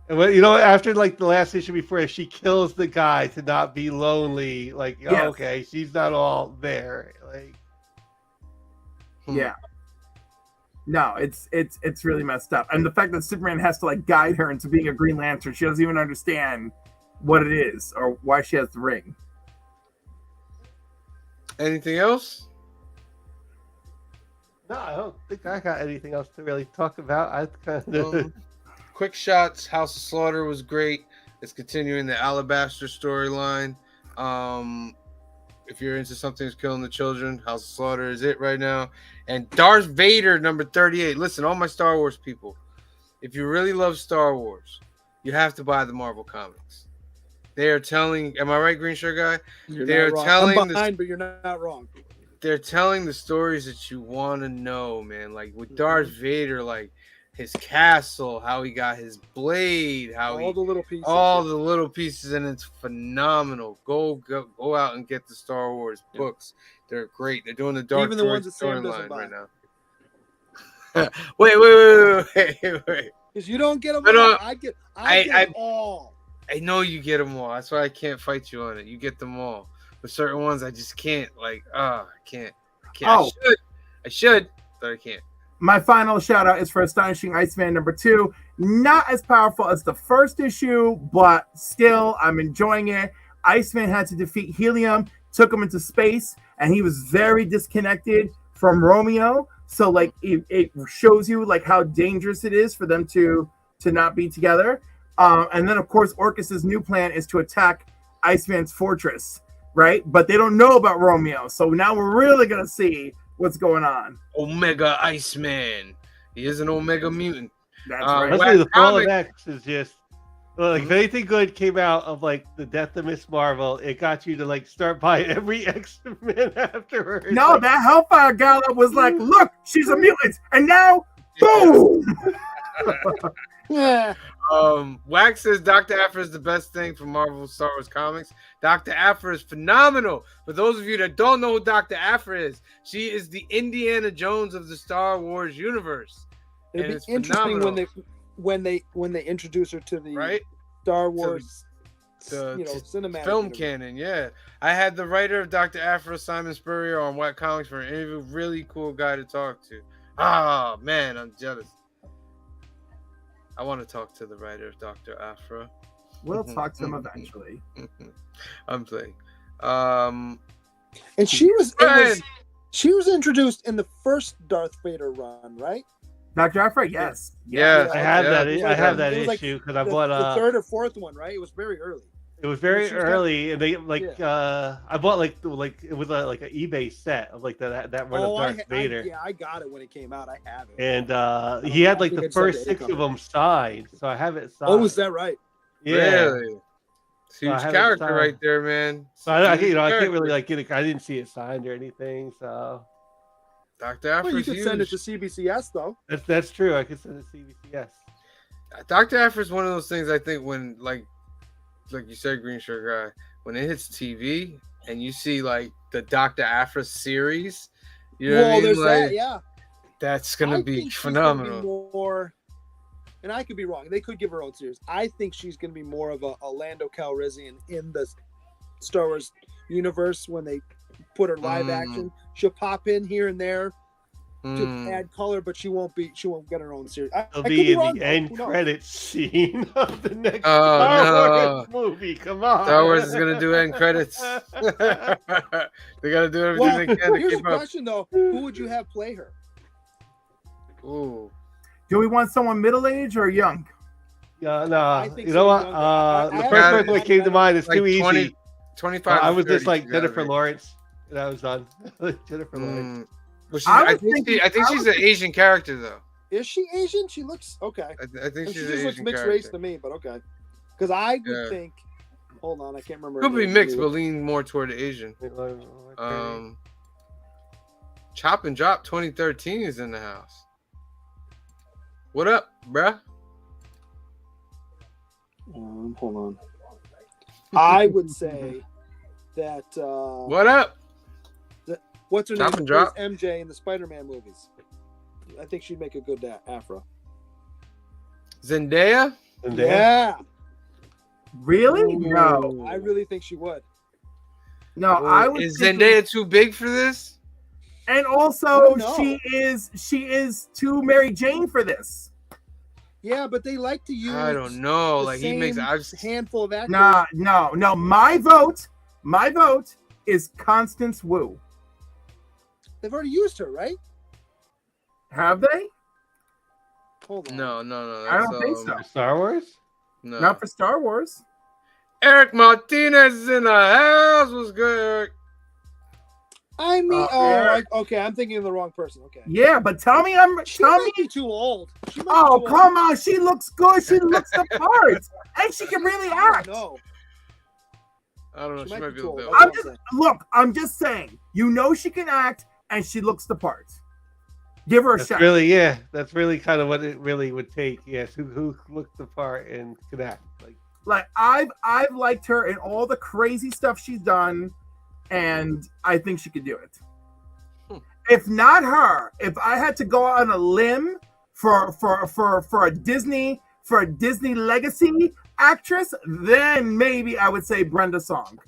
[SPEAKER 4] And after like the last issue before, she kills the guy to not be lonely. Like, okay, she's not all there. Like,
[SPEAKER 5] yeah. No, it's really messed up. And the fact that Superman has to like guide her into being a Green Lantern, she doesn't even understand what it is or why she has the ring.
[SPEAKER 1] Anything else?
[SPEAKER 4] No, I don't think I got anything else to really talk about. I kind of
[SPEAKER 1] Quick Shots, House of Slaughter was great. It's continuing the Alabaster storyline. If you're into something that's killing the children, House of Slaughter is it right now. And Darth Vader number 38. Listen, all my Star Wars people, if you really love Star Wars, you have to buy the Marvel comics. They're telling. Am I right, Green Shirt Guy?
[SPEAKER 3] You're
[SPEAKER 1] They're
[SPEAKER 3] not wrong.
[SPEAKER 1] telling
[SPEAKER 3] I'm
[SPEAKER 1] the-
[SPEAKER 3] behind, but you're not wrong.
[SPEAKER 1] They're telling the stories that you want to know, man. Like with Darth Vader, like his castle, how he got his blade, how
[SPEAKER 3] All
[SPEAKER 1] he
[SPEAKER 3] the little pieces.
[SPEAKER 1] all the little pieces, and it's phenomenal. Go out and get the Star Wars books. They're great. They're doing the Dark
[SPEAKER 3] Even the
[SPEAKER 1] Droid
[SPEAKER 3] ones that Sam doesn't
[SPEAKER 1] storyline
[SPEAKER 3] buy.
[SPEAKER 1] right now. wait.
[SPEAKER 3] Because you don't get them
[SPEAKER 1] No,
[SPEAKER 3] all.
[SPEAKER 1] no,
[SPEAKER 3] I get
[SPEAKER 1] I-
[SPEAKER 3] them all.
[SPEAKER 1] I know you get them all. That's why I can't fight you on it. You get them all. But certain ones I just can't. Like, I can't.
[SPEAKER 5] Oh.
[SPEAKER 1] I should, but I can't.
[SPEAKER 5] My final shout out is for Astonishing Iceman #2. Not as powerful as the first issue, but still, I'm enjoying it. Iceman had to defeat Helium, took him into space, and he was very disconnected from Romeo. So, like, it shows you like how dangerous it is for them to not be together. And then, of course, Orcus's new plan is to attack Iceman's fortress, right? But they don't know about Romeo. So now we're really gonna see what's going on.
[SPEAKER 1] Omega Iceman. He is an Omega mutant.
[SPEAKER 5] That's
[SPEAKER 1] Uh,
[SPEAKER 5] right.
[SPEAKER 4] Honestly, the Fall
[SPEAKER 1] Comic-
[SPEAKER 4] of X is just like if anything good came out of like the death of Miss Marvel, it got you to like start buying every X-Men afterwards.
[SPEAKER 5] No,
[SPEAKER 4] Like,
[SPEAKER 5] that Hellfire Gala was like, look, she's a mutant, and now, boom!
[SPEAKER 3] Yeah.
[SPEAKER 1] Wax says Dr. Aphra is the best thing for Marvel Star Wars comics. Dr. Aphra is phenomenal. For those of you that don't know who Dr. Aphra is, she is the Indiana Jones of the Star Wars universe.
[SPEAKER 3] It'd
[SPEAKER 1] And
[SPEAKER 3] be
[SPEAKER 1] it's
[SPEAKER 3] interesting
[SPEAKER 1] phenomenal.
[SPEAKER 3] when they introduce her to the
[SPEAKER 1] Right?
[SPEAKER 3] Star Wars,
[SPEAKER 1] the
[SPEAKER 3] cinematic
[SPEAKER 1] film
[SPEAKER 3] universe.
[SPEAKER 1] canon. Yeah, I had the writer of Dr. Aphra, Simon Spurrier, on Whack Comics for an interview. Really cool guy to talk to. Ah, man, I'm jealous. I want to talk to the writer of Dr. Aphra.
[SPEAKER 5] We'll talk to him eventually.
[SPEAKER 1] I'm playing.
[SPEAKER 3] And she was introduced in the first Darth Vader run, right?
[SPEAKER 5] Dr. Aphra, yes.
[SPEAKER 1] Yeah,
[SPEAKER 4] I have that.
[SPEAKER 3] It was
[SPEAKER 4] I
[SPEAKER 3] like-
[SPEAKER 4] have that
[SPEAKER 3] it was like
[SPEAKER 4] issue because I
[SPEAKER 3] The,
[SPEAKER 4] bought
[SPEAKER 3] the third or fourth one, right? It was very early.
[SPEAKER 4] It was very
[SPEAKER 3] She was
[SPEAKER 4] early, and they like I bought like it was like an eBay set of like that run of Darth Vader,
[SPEAKER 3] I got it when it came out. I have it.
[SPEAKER 4] and he had like
[SPEAKER 3] think
[SPEAKER 4] the
[SPEAKER 3] I'd send
[SPEAKER 4] first
[SPEAKER 3] it
[SPEAKER 4] 6
[SPEAKER 3] anytime.
[SPEAKER 4] of them signed, so I have it signed.
[SPEAKER 3] Oh, is that right?
[SPEAKER 4] Yeah.
[SPEAKER 1] Really? Huge
[SPEAKER 4] I have it
[SPEAKER 1] character
[SPEAKER 4] signed.
[SPEAKER 1] right there, man.
[SPEAKER 4] So I
[SPEAKER 1] Huge
[SPEAKER 4] can't
[SPEAKER 1] character.
[SPEAKER 4] really like get it. I didn't see it signed or anything, so
[SPEAKER 1] Dr. Aphra's
[SPEAKER 3] Well, you could send it
[SPEAKER 1] huge.
[SPEAKER 3] to CBCS though.
[SPEAKER 4] that's true. I could send it to CBCS.
[SPEAKER 1] Dr. Aphra is one of those things I think when like you said, Green Shirt Guy, when it hits TV and you see like the Dr. Aphra series, you know what I mean?
[SPEAKER 3] There's
[SPEAKER 1] Like,
[SPEAKER 3] that. Yeah,
[SPEAKER 1] that's gonna
[SPEAKER 3] I
[SPEAKER 1] be
[SPEAKER 3] think she's gonna be
[SPEAKER 1] phenomenal.
[SPEAKER 3] more, and I could be wrong. They could give her own series. I think she's going to be more of a Lando Calrissian in the Star Wars universe when they put her live action. She'll pop in here and there to add color, but she won't get her own series.
[SPEAKER 4] It'll
[SPEAKER 3] I
[SPEAKER 4] be
[SPEAKER 3] could
[SPEAKER 4] in
[SPEAKER 3] wrong,
[SPEAKER 4] the
[SPEAKER 3] though.
[SPEAKER 4] end
[SPEAKER 3] Who knows?
[SPEAKER 4] credits scene of the next
[SPEAKER 1] Oh,
[SPEAKER 4] Star Wars movie. Come on,
[SPEAKER 1] Star Wars is gonna do end credits. They gotta do everything
[SPEAKER 3] Well,
[SPEAKER 1] they can to
[SPEAKER 3] here's a
[SPEAKER 1] keep up.
[SPEAKER 3] question though: who would you have play her?
[SPEAKER 1] Ooh.
[SPEAKER 5] Do we want someone middle-aged or young?
[SPEAKER 4] Yeah, no.
[SPEAKER 3] I think
[SPEAKER 4] You know
[SPEAKER 3] so,
[SPEAKER 4] what?
[SPEAKER 3] young guy.
[SPEAKER 4] The
[SPEAKER 3] I
[SPEAKER 4] first
[SPEAKER 1] haven't
[SPEAKER 4] person that came to mind is
[SPEAKER 1] Like
[SPEAKER 4] too easy.
[SPEAKER 1] 25.
[SPEAKER 4] I was
[SPEAKER 1] 30,
[SPEAKER 4] just like
[SPEAKER 1] you gotta
[SPEAKER 4] Jennifer
[SPEAKER 1] be.
[SPEAKER 4] Lawrence, and I was done. Jennifer Lawrence.
[SPEAKER 1] Well,
[SPEAKER 5] I
[SPEAKER 1] I
[SPEAKER 5] was
[SPEAKER 1] think
[SPEAKER 5] thinking-
[SPEAKER 1] she's an Asian character though.
[SPEAKER 3] Is she Asian? She looks okay.
[SPEAKER 1] I think
[SPEAKER 3] She
[SPEAKER 1] she's
[SPEAKER 3] just
[SPEAKER 1] an
[SPEAKER 3] looks
[SPEAKER 1] Asian
[SPEAKER 3] mixed
[SPEAKER 1] character.
[SPEAKER 3] race to me, but okay. Because I would
[SPEAKER 1] Yeah.
[SPEAKER 3] think. Hold on, I can't remember.
[SPEAKER 1] Could
[SPEAKER 3] her
[SPEAKER 1] be
[SPEAKER 3] name.
[SPEAKER 1] mixed, but lean more toward Asian. Chop and Drop 2013 is in the house. What up, bruh?
[SPEAKER 3] Hold on. I would say that.
[SPEAKER 1] What up?
[SPEAKER 3] What's her
[SPEAKER 1] Chop
[SPEAKER 3] name?
[SPEAKER 1] and Drop.
[SPEAKER 3] Plays MJ in the Spider-Man movies. I think she'd make a good Afro.
[SPEAKER 1] Zendaya?
[SPEAKER 3] Yeah.
[SPEAKER 5] Really? No.
[SPEAKER 3] I really think she would.
[SPEAKER 5] No, I was
[SPEAKER 1] Is
[SPEAKER 5] thinking-
[SPEAKER 1] Zendaya too big for this?
[SPEAKER 5] And
[SPEAKER 3] I
[SPEAKER 5] also,
[SPEAKER 3] don't know.
[SPEAKER 5] she is too Mary Jane for this.
[SPEAKER 3] Yeah, but they like to use.
[SPEAKER 1] I don't know.
[SPEAKER 3] the
[SPEAKER 1] Like he makes.
[SPEAKER 3] same
[SPEAKER 1] I've
[SPEAKER 3] handful of actors.
[SPEAKER 5] No. My vote is Constance Wu.
[SPEAKER 3] They've already used her, right?
[SPEAKER 5] Have they?
[SPEAKER 3] Hold on.
[SPEAKER 1] no.
[SPEAKER 5] I don't think so.
[SPEAKER 4] Star Wars?
[SPEAKER 1] No.
[SPEAKER 5] Not for Star Wars.
[SPEAKER 1] Eric Martinez is in the house. What's good, Eric?
[SPEAKER 3] I mean,
[SPEAKER 5] Eric.
[SPEAKER 3] okay. I'm thinking of the wrong person. Okay.
[SPEAKER 5] Yeah, but tell me
[SPEAKER 3] She might be too old. She might be
[SPEAKER 5] Oh,
[SPEAKER 3] too
[SPEAKER 5] come on. She looks good. She looks the part. And she can really
[SPEAKER 3] old. I
[SPEAKER 5] act.
[SPEAKER 3] don't know.
[SPEAKER 1] I don't know. She, might be a
[SPEAKER 3] too
[SPEAKER 1] little
[SPEAKER 3] old.
[SPEAKER 1] bit.
[SPEAKER 5] I'm just saying. You know she can act, and she looks the part. Give her a
[SPEAKER 4] That's
[SPEAKER 5] shot.
[SPEAKER 4] really, that's really kind of what it really would take. Yes, who looked the part and could act
[SPEAKER 5] Like I've liked her in all the crazy stuff she's done, and I think she could do it. If not her, if I had to go on a limb for a Disney legacy actress, then maybe I would say Brenda Song.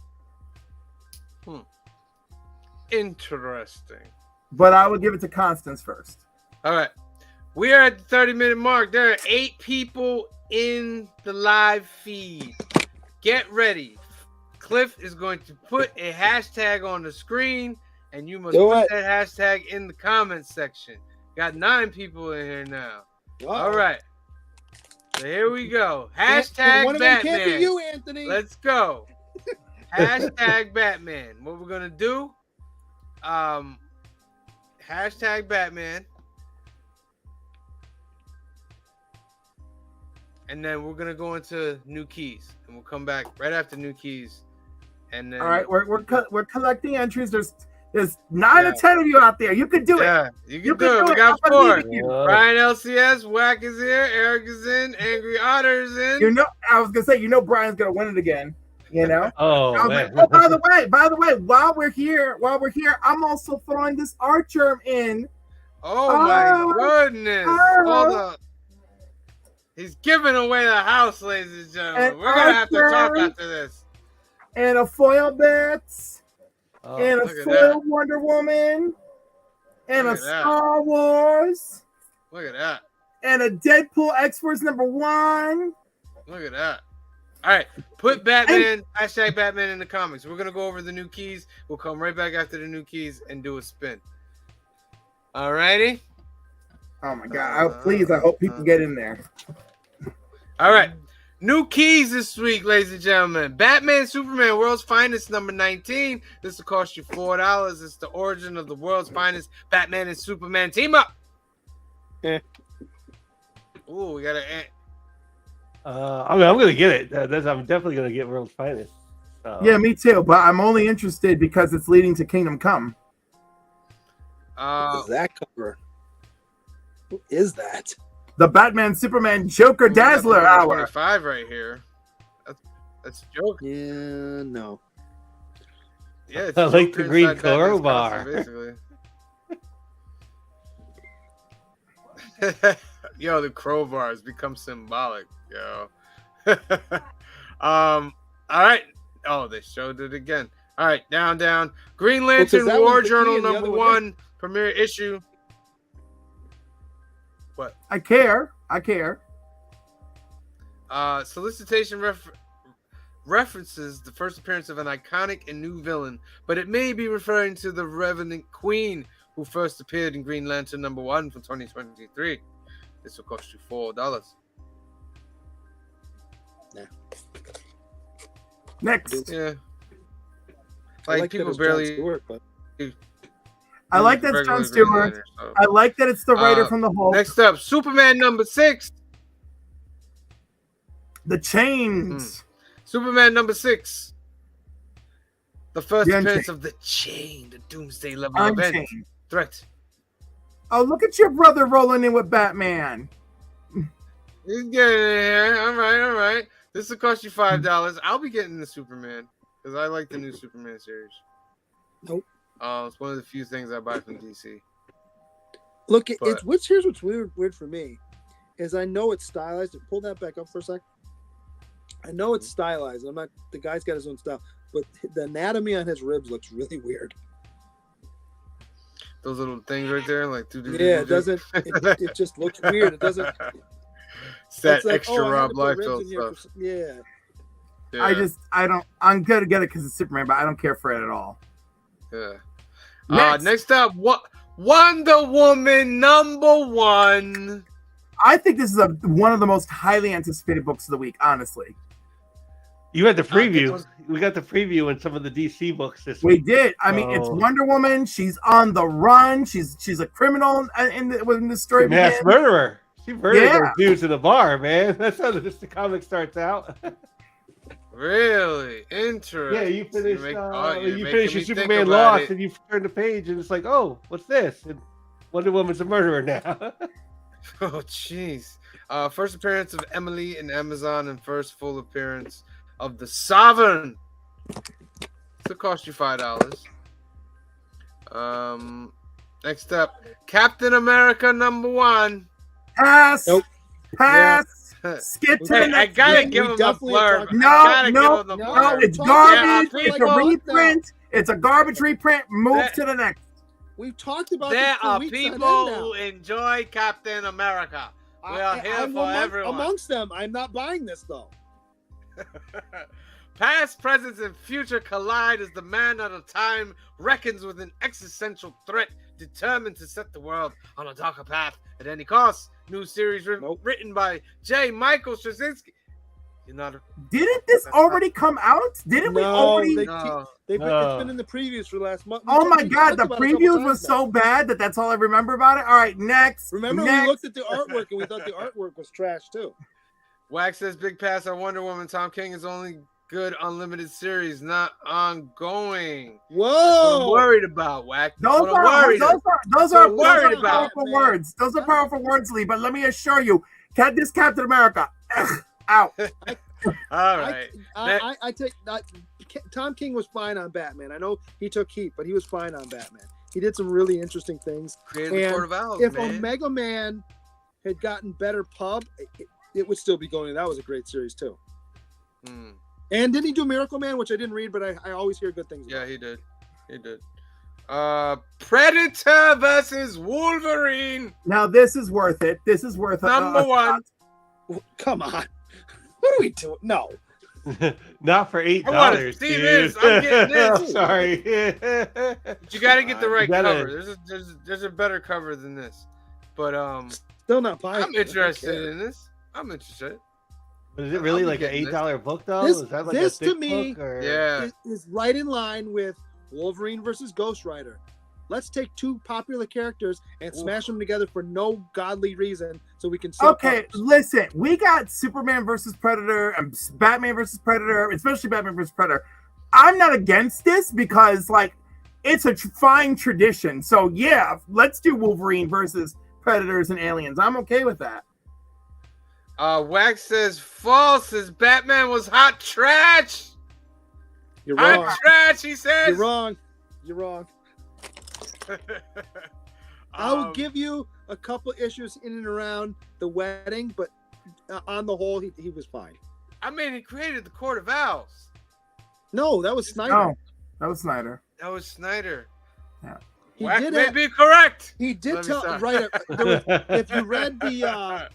[SPEAKER 1] Interesting.
[SPEAKER 5] But I would give it to Constance first.
[SPEAKER 1] All right. We are at the 30-minute mark. There are 8 people in the live feed. Get ready. Cliff is going to put a hashtag on the screen, and you must put that hashtag in the comments section. Got 9 people in here now. All right. So here we go. Hashtag
[SPEAKER 3] one of them
[SPEAKER 1] Batman.
[SPEAKER 3] can't be you, Anthony.
[SPEAKER 1] Let's go. Hashtag Batman. What we're going to do, hashtag Batman. And then we're gonna go into new keys, and we'll come back right after new keys. And then
[SPEAKER 5] all right, we're collecting entries. There's 9 or 10 of you out there. You could do it.
[SPEAKER 1] Yeah, you can do it. We got
[SPEAKER 5] I
[SPEAKER 1] 4.
[SPEAKER 5] believe in you.
[SPEAKER 1] Brian LCS, Whack is here, Eric is in, Angry Otter is in.
[SPEAKER 5] You know, I was gonna say, Brian's gonna win it again. You know.
[SPEAKER 4] Oh, man.
[SPEAKER 5] Like, by the way, while we're here, I'm also throwing this art germ in.
[SPEAKER 1] Oh my goodness! Hold up. He's giving away the house, ladies and gentlemen. We're gonna have to talk after this.
[SPEAKER 5] And a foil Bats, and a foil Wonder Woman, and a Star Wars.
[SPEAKER 1] Look at that.
[SPEAKER 5] And a Deadpool X-Force #1.
[SPEAKER 1] Look at that. All right, put Batman, hashtag Batman in the comments. We're going to go over the new keys. We'll come right back after the new keys and do a spin. All righty?
[SPEAKER 5] Oh, my God. Please, I hope people get in there.
[SPEAKER 1] All right. New keys this week, ladies and gentlemen. Batman Superman World's Finest number 19. This will cost you $4. It's the origin of the world's finest Batman and Superman team up. Ooh, we got to...
[SPEAKER 4] I'm gonna get it. I'm definitely gonna get World's Finest.
[SPEAKER 5] Yeah, me too. But I'm only interested because it's leading to Kingdom Come.
[SPEAKER 3] What is that cover? Who is that?
[SPEAKER 5] The Batman Superman Joker Dazzler Hour.
[SPEAKER 1] 25 right here. That's Joker.
[SPEAKER 3] Yeah, no.
[SPEAKER 1] Yeah, it's
[SPEAKER 4] I like
[SPEAKER 1] Joker
[SPEAKER 4] the green
[SPEAKER 1] inside Batman's
[SPEAKER 4] crowbar.
[SPEAKER 1] costume, basically. Yo, the crowbar has become symbolic. Yo. All right. Oh, they showed it again. All right, down. Green Lantern War Journal number 1, premiere issue. What?
[SPEAKER 5] I care.
[SPEAKER 1] Solicitation references the first appearance of an iconic and new villain, but it may be referring to the Revenant Queen who first appeared in Green Lantern number 1 from 2023. This will cost you $4.
[SPEAKER 3] Yeah.
[SPEAKER 5] Next.
[SPEAKER 1] Yeah. Like people barely.
[SPEAKER 3] Stewart, but...
[SPEAKER 5] I like that it's John Stewart. I like that it's the writer from the Hulk.
[SPEAKER 1] Next up, Superman number 6.
[SPEAKER 5] The Chains.
[SPEAKER 1] Superman number 6. The first
[SPEAKER 5] The
[SPEAKER 1] appearance
[SPEAKER 5] Unchained.
[SPEAKER 1] of the Chain, the Doomsday level event
[SPEAKER 5] Unchained.
[SPEAKER 1] threat.
[SPEAKER 5] Oh, look at your brother rolling in with Batman.
[SPEAKER 1] He's getting in here. All right. This will cost you $5. I'll be getting the Superman because I like the new Superman series.
[SPEAKER 3] Nope.
[SPEAKER 1] It's one of the few things I buy from DC.
[SPEAKER 3] Look, here's what's weird for me is I know it's stylized. Pull that back up for a sec. I know it's stylized. The guy's got his own style, but the anatomy on his ribs looks really weird.
[SPEAKER 1] Those little things right there, like
[SPEAKER 3] it doesn't. It just looks weird. It doesn't.
[SPEAKER 1] It's that
[SPEAKER 3] it's like,
[SPEAKER 1] extra
[SPEAKER 3] I had
[SPEAKER 1] Rob
[SPEAKER 3] to put ribs
[SPEAKER 1] Liefeld
[SPEAKER 3] in here
[SPEAKER 1] stuff.
[SPEAKER 3] yeah.
[SPEAKER 5] I'm gonna get it because it's Superman, but I don't care for it at all.
[SPEAKER 1] Yeah. Next up, Wonder Woman number 1.
[SPEAKER 5] I think this is one of the most highly anticipated books of the week, honestly.
[SPEAKER 4] You had the preview. We got the preview in some of the DC books this
[SPEAKER 5] We
[SPEAKER 4] week.
[SPEAKER 5] did. I mean, it's Wonder Woman. She's on the run. She's a criminal when the story
[SPEAKER 4] Mass
[SPEAKER 5] begins.
[SPEAKER 4] murderer. She murdered those dudes in the bar, man. That's how the comic starts out.
[SPEAKER 1] Really interesting.
[SPEAKER 4] Yeah, you finished.
[SPEAKER 1] you're
[SPEAKER 4] You
[SPEAKER 1] making
[SPEAKER 4] finished
[SPEAKER 1] me
[SPEAKER 4] your
[SPEAKER 1] think
[SPEAKER 4] Superman
[SPEAKER 1] about
[SPEAKER 4] Lost,
[SPEAKER 1] it.
[SPEAKER 4] and you turn the page, and it's like, oh, what's this? And Wonder Woman's a murderer now.
[SPEAKER 1] Oh, jeez. First appearance of Emily in Amazon and first full appearance of the Sovereign. It'll cost you $5. Next up, Captain America #1.
[SPEAKER 5] Pass.
[SPEAKER 3] Nope.
[SPEAKER 5] Pass. Skip to the
[SPEAKER 1] Hey, I
[SPEAKER 5] next.
[SPEAKER 1] gotta
[SPEAKER 3] we
[SPEAKER 1] give him the
[SPEAKER 3] definitely
[SPEAKER 1] blurb.
[SPEAKER 3] talked-
[SPEAKER 1] I
[SPEAKER 5] No,
[SPEAKER 1] gotta
[SPEAKER 5] no,
[SPEAKER 1] give him the
[SPEAKER 3] no,
[SPEAKER 5] No,
[SPEAKER 1] blurb.
[SPEAKER 5] it's
[SPEAKER 3] talking about
[SPEAKER 5] garbage.
[SPEAKER 3] it for
[SPEAKER 5] It's a
[SPEAKER 3] like a month now.
[SPEAKER 5] reprint. It's a garbage reprint. Move
[SPEAKER 1] That-
[SPEAKER 5] to the next.
[SPEAKER 3] We've talked about
[SPEAKER 1] There
[SPEAKER 3] this for
[SPEAKER 1] are
[SPEAKER 3] weeks on end
[SPEAKER 1] people
[SPEAKER 3] now.
[SPEAKER 1] who enjoy Captain America. We are here
[SPEAKER 3] I'm
[SPEAKER 1] for everyone.
[SPEAKER 3] amongst them. I'm not buying this though.
[SPEAKER 1] Past, present, and future collide as the man out of time reckons with an existential threat, determined to set the world on a darker path at any cost. New series written by J. Michael Straczynski. You're not.
[SPEAKER 5] Didn't this already come out? Didn't we
[SPEAKER 3] No,
[SPEAKER 5] already?
[SPEAKER 1] No.
[SPEAKER 3] It's been in the previews for last month.
[SPEAKER 5] Oh my
[SPEAKER 3] We
[SPEAKER 5] God,
[SPEAKER 3] talked
[SPEAKER 5] the
[SPEAKER 3] about it a couple
[SPEAKER 5] previews
[SPEAKER 3] times
[SPEAKER 5] was
[SPEAKER 3] now.
[SPEAKER 5] so bad that that's all I remember about it. All right, next.
[SPEAKER 3] Remember,
[SPEAKER 5] next.
[SPEAKER 3] we looked at the artwork and we thought the artwork was trash too.
[SPEAKER 1] Wax says big pass on Wonder Woman. Tom King is only good unlimited series, not ongoing. That's what I'm
[SPEAKER 3] Whoa!
[SPEAKER 1] worried about, Wax. That's
[SPEAKER 5] Those
[SPEAKER 1] what I'm worried about.
[SPEAKER 5] are
[SPEAKER 1] worried about.
[SPEAKER 5] powerful words. Those are powerful words, Lee. But let me assure you, this Captain America, out.
[SPEAKER 1] All right.
[SPEAKER 3] I take that. Tom King was fine on Batman. I know he took heat, but he was fine on Batman. He did some really interesting things.
[SPEAKER 1] Created the
[SPEAKER 3] And
[SPEAKER 1] Court of Owls,
[SPEAKER 3] if
[SPEAKER 1] man.
[SPEAKER 3] Omega Man had gotten better pub, it would still be going. That was a great series too.
[SPEAKER 1] Hmm.
[SPEAKER 3] And didn't he do Miracle Man, which I didn't read, but I always hear good things
[SPEAKER 1] Yeah,
[SPEAKER 3] about.
[SPEAKER 1] he did. He did. Predator versus Wolverine.
[SPEAKER 5] Now this is worth it. This is worth
[SPEAKER 1] #1.
[SPEAKER 3] Come on. What are we doing? No.
[SPEAKER 4] Not for $8.
[SPEAKER 1] I wanna see this. I'm getting this.
[SPEAKER 4] Sorry.
[SPEAKER 1] But you got to get the right
[SPEAKER 4] You gotta-
[SPEAKER 1] cover. There's a better cover than this. But
[SPEAKER 3] Still not buying
[SPEAKER 1] I'm
[SPEAKER 3] it. I don't
[SPEAKER 1] interested
[SPEAKER 3] care.
[SPEAKER 1] in this. I'm interested.
[SPEAKER 4] But is it really
[SPEAKER 1] I'll be
[SPEAKER 4] like an
[SPEAKER 1] getting this.
[SPEAKER 4] $8 book though?
[SPEAKER 3] This-
[SPEAKER 4] Is that like
[SPEAKER 3] this
[SPEAKER 4] a
[SPEAKER 3] to
[SPEAKER 4] thick
[SPEAKER 3] me
[SPEAKER 4] book, or...
[SPEAKER 1] Yeah.
[SPEAKER 3] Is right in line with Wolverine versus Ghost Rider. Let's take two popular characters and smash them together for no godly reason so we can sell
[SPEAKER 5] Okay,
[SPEAKER 3] covers.
[SPEAKER 5] listen. We got Superman versus Predator and Batman versus Predator, especially Batman versus Predator. I'm not against this because, like, it's a fine tradition. So yeah, let's do Wolverine versus Predators and aliens. I'm okay with that.
[SPEAKER 1] Wax says false. His Batman was hot trash.
[SPEAKER 3] You're wrong.
[SPEAKER 1] Hot trash. He says.
[SPEAKER 3] You're wrong. You're wrong. I will
[SPEAKER 1] Um,
[SPEAKER 3] give you a couple issues in and around the wedding, but on the whole, he was fine.
[SPEAKER 1] I mean, he created the Court of Owls.
[SPEAKER 3] No, that was Snyder.
[SPEAKER 5] No, that was Snyder.
[SPEAKER 1] That was Snyder.
[SPEAKER 3] He
[SPEAKER 1] Wax
[SPEAKER 3] did
[SPEAKER 1] may
[SPEAKER 3] have-
[SPEAKER 1] be correct.
[SPEAKER 3] He did
[SPEAKER 1] Let me
[SPEAKER 3] tell
[SPEAKER 1] stop.
[SPEAKER 3] right. There was, if you read the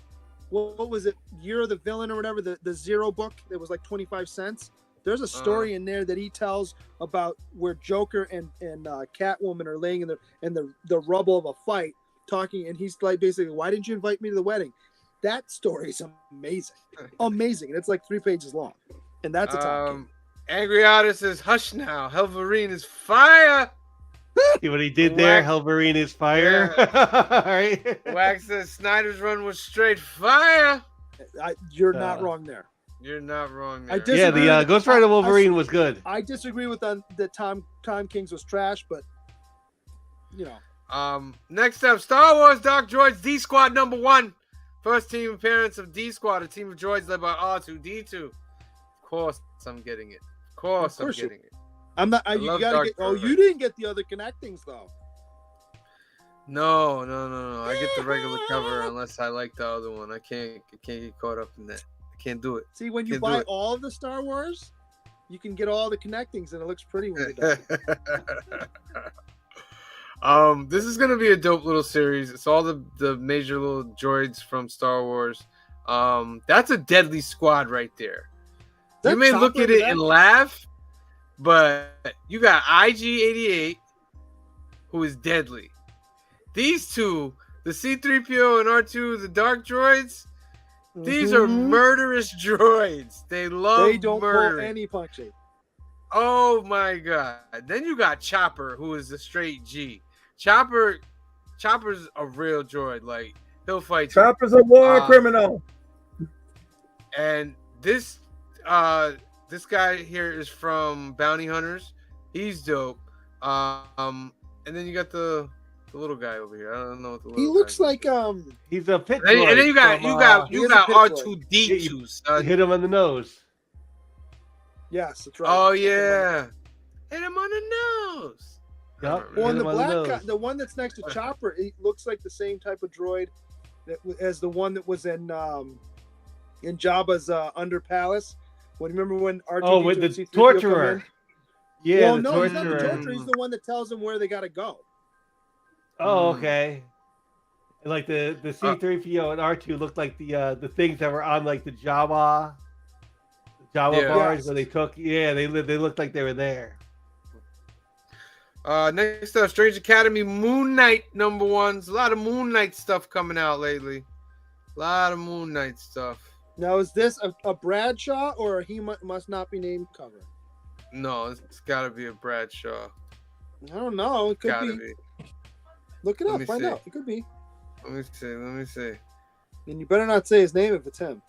[SPEAKER 3] what was it, Year of the Villain or whatever, the Zero book that was like 25 cents. There's a story in there that he tells about where Joker and Catwoman are laying in the rubble of a fight, talking, and he's like basically, "Why didn't you invite me to the wedding?" That story is amazing, amazing, and it's like 3 pages long, and that's a Tom King.
[SPEAKER 1] Angry Otter says, "Hush now, Wolverine is fire."
[SPEAKER 4] See what he did there?
[SPEAKER 1] Wax-
[SPEAKER 4] Wolverine is fire. All right.
[SPEAKER 1] Wax says Snyder's run was straight fire.
[SPEAKER 3] You're not wrong there.
[SPEAKER 1] You're not wrong.
[SPEAKER 3] I
[SPEAKER 1] There.
[SPEAKER 4] Yeah,
[SPEAKER 3] disagree
[SPEAKER 4] the
[SPEAKER 3] with-
[SPEAKER 4] Ghost Rider Wolverine was good.
[SPEAKER 3] I disagree with that Tom King's was trash, but you know.
[SPEAKER 1] Next up, Star Wars Dark Droids D Squad #1. First team appearance of D Squad, a team of droids led by R2D2. Of course, I'm getting it. Of course I'm
[SPEAKER 3] course you-
[SPEAKER 1] getting it.
[SPEAKER 3] I'm not.
[SPEAKER 1] I
[SPEAKER 3] You
[SPEAKER 1] love
[SPEAKER 3] gotta
[SPEAKER 1] Dark
[SPEAKER 3] get. Oh,
[SPEAKER 1] Droid.
[SPEAKER 3] you didn't get the other connectings though.
[SPEAKER 1] No. I get the regular cover unless I like the other one. I can't get caught up in that. I can't do it.
[SPEAKER 3] See, when you
[SPEAKER 1] Can't do
[SPEAKER 3] buy
[SPEAKER 1] it.
[SPEAKER 3] all of the Star Wars, you can get all the connectings, and it looks pretty when you're done.
[SPEAKER 1] This is gonna be a dope little series. It's all the major little droids from Star Wars. That's a deadly squad right there.
[SPEAKER 3] That
[SPEAKER 1] You may look
[SPEAKER 3] Chopper
[SPEAKER 1] at it
[SPEAKER 3] that-
[SPEAKER 1] and laugh, but you got IG-88, who is deadly. These two, the C-3PO and R2, the Dark Droids, these are
[SPEAKER 3] Mhm.
[SPEAKER 1] murderous droids. They love
[SPEAKER 3] They don't pull
[SPEAKER 1] murdering.
[SPEAKER 3] any punches.
[SPEAKER 1] Oh my god. Then you got Chopper, who is a straight G. Chopper's a real droid. Like, he'll fight you.
[SPEAKER 5] Chopper's a war
[SPEAKER 1] Uh,
[SPEAKER 5] criminal.
[SPEAKER 1] And this this guy here is from Bounty Hunters. He's dope. And then you got the little guy over here. I don't know what the little
[SPEAKER 3] He looks
[SPEAKER 1] guy's
[SPEAKER 3] like
[SPEAKER 1] name
[SPEAKER 4] He's a pit
[SPEAKER 1] is. And then you got
[SPEAKER 4] droid
[SPEAKER 1] you
[SPEAKER 4] from,
[SPEAKER 1] got
[SPEAKER 3] he
[SPEAKER 1] you
[SPEAKER 3] is a
[SPEAKER 1] got
[SPEAKER 3] pit
[SPEAKER 1] R
[SPEAKER 3] droid.
[SPEAKER 1] two D two.
[SPEAKER 4] hit him on the nose.
[SPEAKER 3] yes, that's right.
[SPEAKER 1] Oh yeah, hit him on the nose. I
[SPEAKER 4] Yep.
[SPEAKER 1] remember
[SPEAKER 3] Well, and
[SPEAKER 4] Hit
[SPEAKER 3] the
[SPEAKER 4] him on the
[SPEAKER 3] black guy,
[SPEAKER 4] nose.
[SPEAKER 3] the one that's next to Chopper, it looks like the same type of droid as the one that was in Jabba's Under Palace. When remember when R2D2
[SPEAKER 4] Oh, with
[SPEAKER 3] and
[SPEAKER 4] the
[SPEAKER 3] C-3PO come in?
[SPEAKER 4] torturer. Yeah,
[SPEAKER 3] well,
[SPEAKER 4] the
[SPEAKER 3] no,
[SPEAKER 4] torturer.
[SPEAKER 3] he's not the torturer. He's the one that tells them where they got to go.
[SPEAKER 4] Oh,
[SPEAKER 1] Mm.
[SPEAKER 4] okay. And like the C-3PO and R2 looked like the things that were on like the Java
[SPEAKER 1] Yeah.
[SPEAKER 4] bars
[SPEAKER 3] Yes.
[SPEAKER 4] where they took. Yeah, they looked like they were there.
[SPEAKER 1] Next up, Strange Academy, Moon Knight #1. There's a lot of Moon Knight stuff coming out lately. A lot of Moon Knight stuff.
[SPEAKER 3] Now, is this a Bradshaw or a He Must Not Be Named cover?
[SPEAKER 1] No, it's got to be a Bradshaw.
[SPEAKER 3] I don't know. It could
[SPEAKER 1] Gotta
[SPEAKER 3] be.
[SPEAKER 1] be.
[SPEAKER 3] Look it
[SPEAKER 1] Let
[SPEAKER 3] up.
[SPEAKER 1] me
[SPEAKER 3] Find
[SPEAKER 1] see.
[SPEAKER 3] out. It could be.
[SPEAKER 1] Let me see. Let me see.
[SPEAKER 3] And you better not say his name if it's him.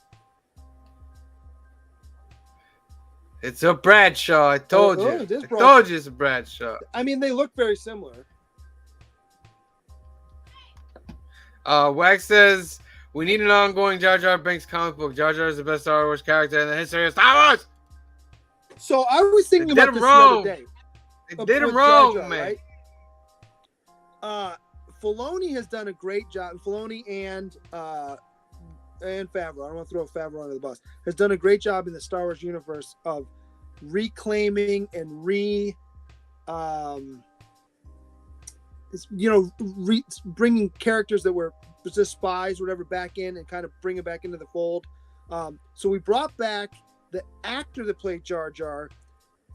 [SPEAKER 1] It's a Bradshaw. I told you.
[SPEAKER 3] it is
[SPEAKER 1] I
[SPEAKER 3] Bradshaw.
[SPEAKER 1] told you it's a Bradshaw.
[SPEAKER 3] I mean, they look very similar.
[SPEAKER 1] Wax says we need an ongoing Jar Jar Binks comic book. Jar Jar is the best Star Wars character in the history of Star Wars.
[SPEAKER 3] So I was thinking
[SPEAKER 1] They
[SPEAKER 3] about
[SPEAKER 1] did
[SPEAKER 3] this
[SPEAKER 1] him
[SPEAKER 3] the
[SPEAKER 1] wrong.
[SPEAKER 3] other day.
[SPEAKER 1] They did him
[SPEAKER 3] with Jar
[SPEAKER 1] wrong,
[SPEAKER 3] Jar,
[SPEAKER 1] man.
[SPEAKER 3] right? Filoni has done a great job. Filoni and Favreau, I don't want to throw Favreau under the bus, has done a great job in the Star Wars universe of reclaiming and bringing characters that were just spies, or whatever, back in and kind of bring it back into the fold. So we brought back the actor that played Jar Jar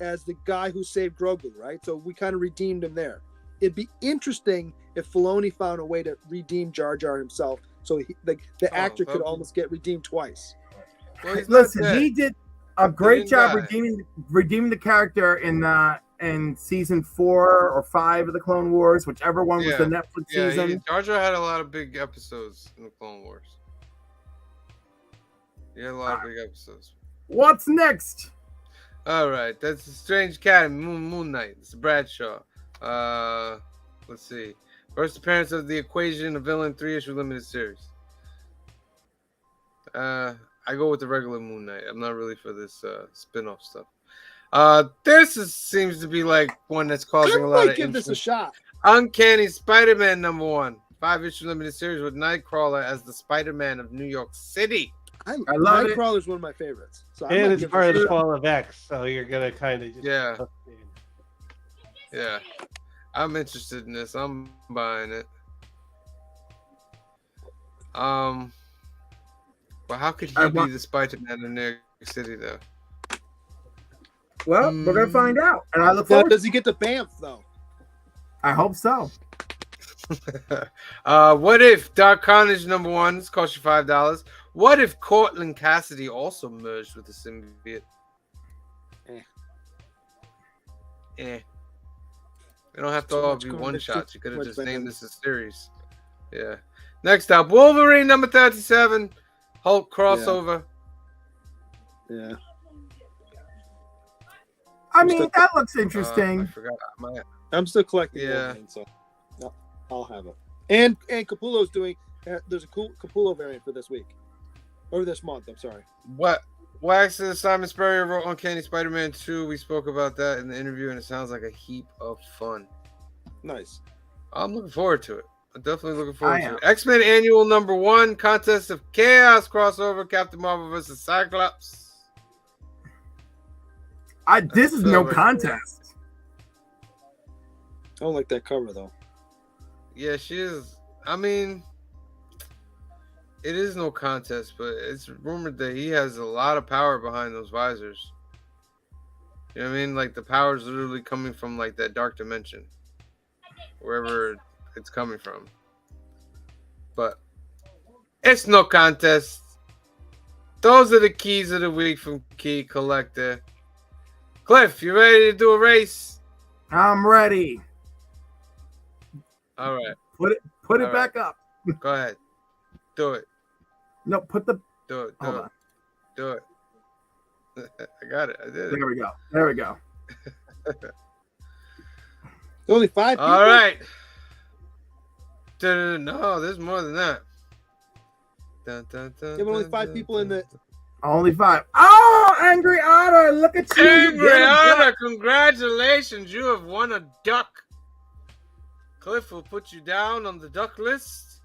[SPEAKER 3] as the guy who saved Grogu, right? So we kind of redeemed him there. It'd be interesting if Filoni found a way to redeem Jar Jar himself, so the actor could
[SPEAKER 1] that'd be-
[SPEAKER 3] almost get redeemed twice.
[SPEAKER 1] Well, he's not
[SPEAKER 5] Listen,
[SPEAKER 1] dead.
[SPEAKER 5] he did a great
[SPEAKER 1] didn't
[SPEAKER 5] job
[SPEAKER 1] die.
[SPEAKER 5] redeeming the character in season 4 or 5 of the Clone Wars, whichever one was the Netflix
[SPEAKER 1] Yeah,
[SPEAKER 5] season.
[SPEAKER 1] Jar Jar had a lot of big episodes in the Clone Wars. He had a lot of big episodes.
[SPEAKER 5] What's next?
[SPEAKER 1] All right, that's the Strange Academy, Moon Knight. It's Bradshaw. Let's see. First appearance of the Equation, a villain, 3-issue limited series. I go with the regular Moon Knight. I'm not really for this spin-off stuff. Seems to be like one that's
[SPEAKER 3] I
[SPEAKER 1] causing a lot
[SPEAKER 3] might
[SPEAKER 1] of
[SPEAKER 3] give this a
[SPEAKER 1] interest.
[SPEAKER 3] shot.
[SPEAKER 1] Uncanny Spider-Man #1, 5-issue limited series with Nightcrawler as the Spider-Man of New York City.
[SPEAKER 5] I love it.
[SPEAKER 3] Nightcrawler's one of my favorites. So I
[SPEAKER 4] And
[SPEAKER 3] might
[SPEAKER 4] it's
[SPEAKER 3] give
[SPEAKER 4] part of
[SPEAKER 3] this
[SPEAKER 4] the
[SPEAKER 3] a shot.
[SPEAKER 4] fall of X, so you're gonna kind of just
[SPEAKER 1] Yeah, I'm interested in this. I'm buying it. But how could he be the Spider-Man of New York City though?
[SPEAKER 5] Well, we're gonna find out, and I look forward.
[SPEAKER 3] Does he get the Banff though?
[SPEAKER 5] I hope so.
[SPEAKER 1] What if Dark Carnage #1? This costs you $5. What if Cortland Cassidy also merged with the symbiote? They don't have to
[SPEAKER 3] Too
[SPEAKER 1] all
[SPEAKER 3] much
[SPEAKER 1] be
[SPEAKER 3] going-
[SPEAKER 1] one
[SPEAKER 3] too
[SPEAKER 1] shots. You could have
[SPEAKER 3] much
[SPEAKER 1] just
[SPEAKER 3] Venom.
[SPEAKER 1] named this a series. Yeah. Next up, Wolverine #37, Hulk crossover.
[SPEAKER 3] Yeah.
[SPEAKER 5] I mean, that looks interesting.
[SPEAKER 1] I forgot.
[SPEAKER 3] I'm still collecting
[SPEAKER 1] Yeah.
[SPEAKER 3] Wolverine, so no, I'll have it. And Capullo's doing. There's a cool Capullo variant for this week, or this month. I'm sorry.
[SPEAKER 1] What? Wax says Simon Spurrier wrote Uncanny Spider-Man 2. We spoke about that in the interview, and it sounds like a heap of fun.
[SPEAKER 3] Nice.
[SPEAKER 1] I'm looking forward to it. I'm definitely looking forward
[SPEAKER 5] I
[SPEAKER 1] to
[SPEAKER 5] am.
[SPEAKER 1] it. X-Men Annual #1, Contest of Chaos crossover, Captain Marvel vs. Cyclops.
[SPEAKER 5] This is no contest.
[SPEAKER 3] I don't like that cover though.
[SPEAKER 1] Yeah, she is. I mean, it is no contest, but it's rumored that he has a lot of power behind those visors. You know what I mean? Like the power is literally coming from like that dark dimension, wherever it's coming from. But it's no contest. Those are the keys of the week from Key Collector. Cliff, you ready to do a race?
[SPEAKER 5] I'm ready.
[SPEAKER 1] All right,
[SPEAKER 5] Put it
[SPEAKER 1] All
[SPEAKER 5] back up.
[SPEAKER 1] go ahead. Do it.
[SPEAKER 5] No, put the.
[SPEAKER 1] Do it. Do
[SPEAKER 5] Hold
[SPEAKER 1] it.
[SPEAKER 5] on.
[SPEAKER 1] Do it. I got it. I did it.
[SPEAKER 5] There we go. There we go.
[SPEAKER 3] Only 5 people.
[SPEAKER 1] All right. No, there's more than that.
[SPEAKER 3] There were only 5 people in the.
[SPEAKER 5] Only 5. Oh, Angry Otter, look at you. You
[SPEAKER 1] Angry
[SPEAKER 5] get 'em
[SPEAKER 1] Otter,
[SPEAKER 5] back.
[SPEAKER 1] congratulations. You have won a duck. Cliff will put you down on the duck list.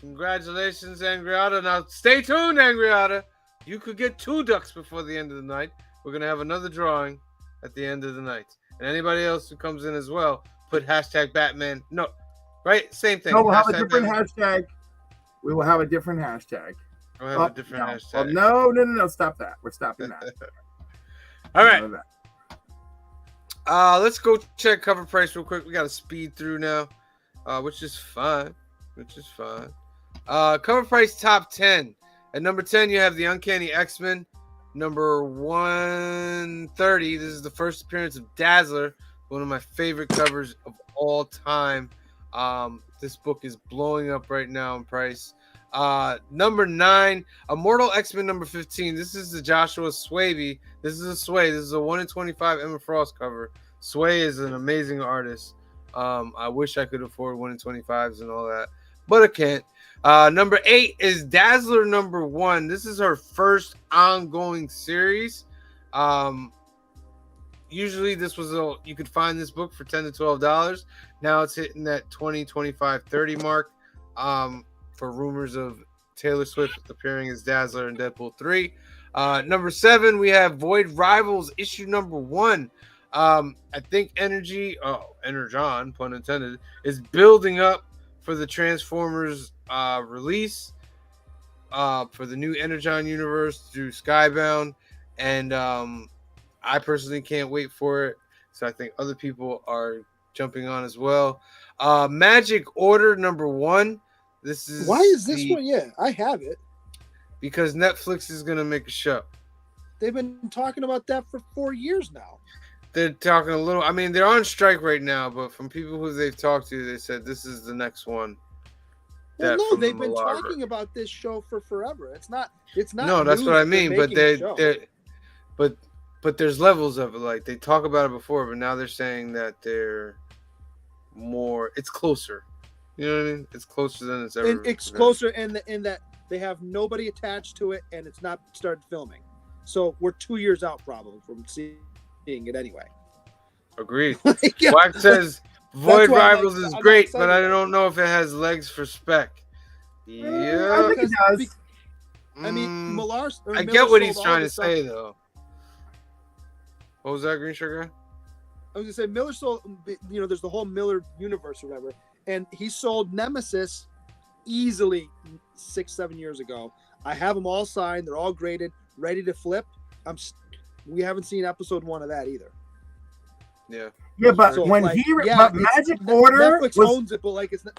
[SPEAKER 1] Congratulations, Angry Otter. Now, stay tuned, Angry Otter. You could get 2 ducks before the end of the night. We're going to have another drawing at the end of the night. And anybody else who comes in as well, put hashtag Batman. No, right? Same thing.
[SPEAKER 5] No, we'll have a
[SPEAKER 1] Hashtag
[SPEAKER 5] different
[SPEAKER 1] Batman.
[SPEAKER 5] hashtag. We will have a different hashtag.
[SPEAKER 1] We'll have a different
[SPEAKER 5] no.
[SPEAKER 1] hashtag.
[SPEAKER 5] No. Stop that. We're stopping that.
[SPEAKER 1] All right.
[SPEAKER 5] None of that.
[SPEAKER 1] Let's go check cover price real quick. We got to speed through now, which is fine. Cover price top 10. At number 10, you have the Uncanny X-Men. Number 130. This is the first appearance of Dazzler, one of my favorite covers of all time. This book is blowing up right now in price. Number 9, Immortal X-Men number 15. This is the Joshua Swaby. This is a Sway. This is a 1 in 25 Emma Frost cover. Sway is an amazing artist. I wish I could afford 1 in 25s and all that, but I can't. Number 8 is Dazzler number 1. This is her first ongoing series. Usually this was you could find this book for $10 to $12. Now it's hitting that 20, 25, 30 mark. For rumors of Taylor Swift appearing as Dazzler in Deadpool 3. Number 7, we have Void Rivals issue number 1. I think Energon, pun intended, is building up for the Transformers release for the new Energon universe through Skybound, and I personally can't wait for it. So I think other people are jumping on as well. Magic Order number 1. This is
[SPEAKER 3] Why is this one? Yeah, I have it.
[SPEAKER 1] Because Netflix is gonna make a show.
[SPEAKER 3] They've been talking about that for 4 years now.
[SPEAKER 1] They're talking a little. I mean, they're on strike right now, but from people who they've talked to, they said this is the next one.
[SPEAKER 3] Well, no,
[SPEAKER 1] from
[SPEAKER 3] they've
[SPEAKER 1] the
[SPEAKER 3] been
[SPEAKER 1] Milagro.
[SPEAKER 3] talking about this show for forever. It's not. It's not.
[SPEAKER 1] No, that's
[SPEAKER 3] news
[SPEAKER 1] what I
[SPEAKER 3] that
[SPEAKER 1] mean.
[SPEAKER 3] they're
[SPEAKER 1] But
[SPEAKER 3] making a show.
[SPEAKER 1] but there's levels of it. Like they talk about it before, but now they're saying that they're more. It's closer. You know what I mean? It's closer than it's ever.
[SPEAKER 3] And it's closer in that they have nobody attached to it, and it's not started filming. So we're 2 years out probably from seeing it anyway.
[SPEAKER 1] Agreed.
[SPEAKER 3] Yeah.
[SPEAKER 1] Wax says Void
[SPEAKER 3] why I'm
[SPEAKER 1] Rivals
[SPEAKER 3] like-
[SPEAKER 1] is
[SPEAKER 3] I'm
[SPEAKER 1] great,
[SPEAKER 3] excited
[SPEAKER 1] but I
[SPEAKER 3] about
[SPEAKER 1] don't know if it has legs for spec.
[SPEAKER 5] I
[SPEAKER 1] Yeah.
[SPEAKER 5] think it does.
[SPEAKER 3] I mean, Millar.
[SPEAKER 1] I get what he's trying to say, though. What was that, Green Sugar?
[SPEAKER 3] I was gonna say Miller sold. There's the whole Miller universe or whatever, and he sold Nemesis easily 6-7 years ago. I have them all signed. They're all graded, ready to flip. We haven't seen episode 1 of that either.
[SPEAKER 1] Yeah.
[SPEAKER 5] Yeah, but
[SPEAKER 3] So,
[SPEAKER 5] when
[SPEAKER 3] like,
[SPEAKER 5] but Magic Order
[SPEAKER 3] Netflix
[SPEAKER 5] was
[SPEAKER 3] owns it, but like it's not.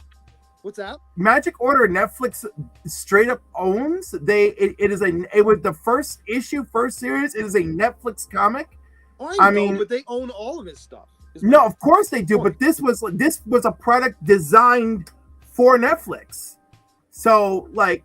[SPEAKER 3] What's that?
[SPEAKER 5] Magic Order, Netflix straight up owns. It was the first series. It is a Netflix comic.
[SPEAKER 3] Oh,
[SPEAKER 5] I
[SPEAKER 3] I know,
[SPEAKER 5] mean-
[SPEAKER 3] but they own all of his stuff.
[SPEAKER 5] No, of course they do, but this was a product designed for Netflix. So like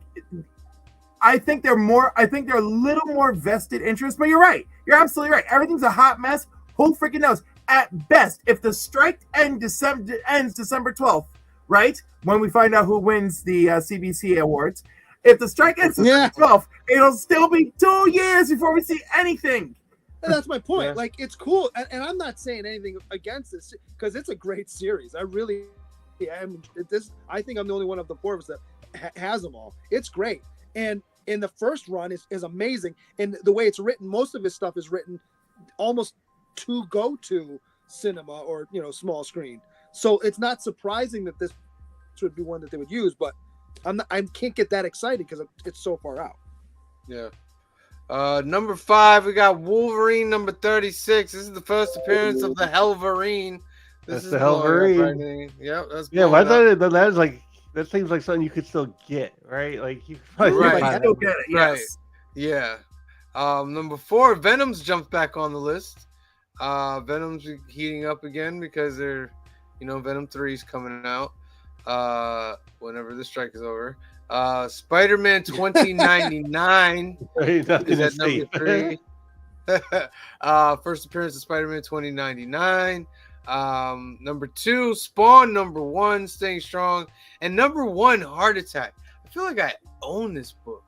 [SPEAKER 5] I think they're a little more vested interest, but you're right. You're absolutely right. Everything's a hot mess. Who freaking knows? At best, if the strike ends December 12th, right? When we find out who wins the CBC awards, if the strike ends December 12th, it'll still be 2 years before we see anything.
[SPEAKER 3] And that's my point.
[SPEAKER 1] Yeah.
[SPEAKER 3] Like, it's cool, and I'm not saying anything against this because it's a great series. I really am. I think I'm the only one of the 4 of us that has them all. It's great, and in the first run is amazing. And the way it's written, most of his stuff is written almost to go to cinema or small screen. So it's not surprising that this would be one that they would use. But I can't get that excited because it's so far out.
[SPEAKER 1] Yeah. Number 5, we got Wolverine number 36. This is the first appearance of the Helverine.
[SPEAKER 4] That's
[SPEAKER 1] is
[SPEAKER 4] the
[SPEAKER 1] blowing up
[SPEAKER 4] Helverine.
[SPEAKER 1] right now. Yep, that's
[SPEAKER 4] Yeah, but I
[SPEAKER 1] blowing up.
[SPEAKER 4] thought that was like that seems like something you could still get, right? Like you could probably
[SPEAKER 1] Right.
[SPEAKER 4] find
[SPEAKER 5] Still
[SPEAKER 4] that.
[SPEAKER 5] get it,
[SPEAKER 1] Right.
[SPEAKER 5] yes.
[SPEAKER 1] Yeah. Number 4, Venom's jumped back on the list. Venom's heating up again because Venom 3 is coming out whenever the strike is over. Spider-Man 2099
[SPEAKER 4] Nothing
[SPEAKER 1] is
[SPEAKER 4] to
[SPEAKER 1] at number
[SPEAKER 4] say.
[SPEAKER 1] 3. First appearance of Spider-Man 2099. Number 2, Spawn. Number 1, staying strong. And number 1, Heart Attack. I feel like I own this book.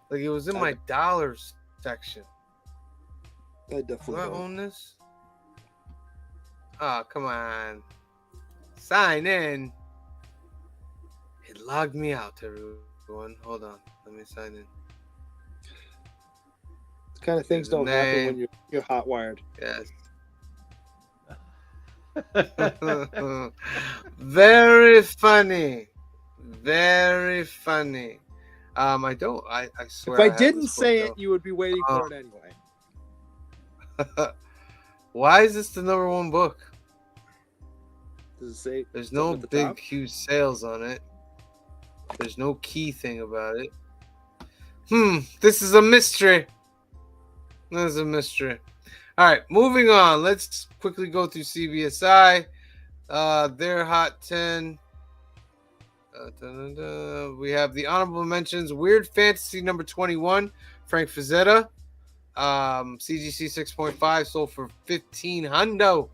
[SPEAKER 1] Like it was in my dollars section.
[SPEAKER 3] I
[SPEAKER 1] Do
[SPEAKER 3] definitely
[SPEAKER 1] I
[SPEAKER 3] don't.
[SPEAKER 1] own this? Oh, come on. Sign in. It logged me out, everyone. Hold on. Let me sign in.
[SPEAKER 3] This kind of things
[SPEAKER 1] Here's the
[SPEAKER 3] don't happen
[SPEAKER 1] name.
[SPEAKER 3] when you're hot wired.
[SPEAKER 1] Yes. Very funny. Very funny. I swear.
[SPEAKER 3] If I
[SPEAKER 1] have
[SPEAKER 3] didn't
[SPEAKER 1] this
[SPEAKER 3] say
[SPEAKER 1] book,
[SPEAKER 3] it, you would be waiting for it anyway.
[SPEAKER 1] though. Why is this the number 1 book?
[SPEAKER 3] Does it say?
[SPEAKER 1] There's
[SPEAKER 3] something
[SPEAKER 1] no
[SPEAKER 3] at the
[SPEAKER 1] big,
[SPEAKER 3] top?
[SPEAKER 1] huge sales on it. There's no key thing about it. This is a mystery. This is a mystery. All right, moving on. Let's quickly go through CBSI. Their Hot 10. We have the honorable mentions. Weird Fantasy number 21, Frank Frazetta. CGC 6.5 sold for $1,500.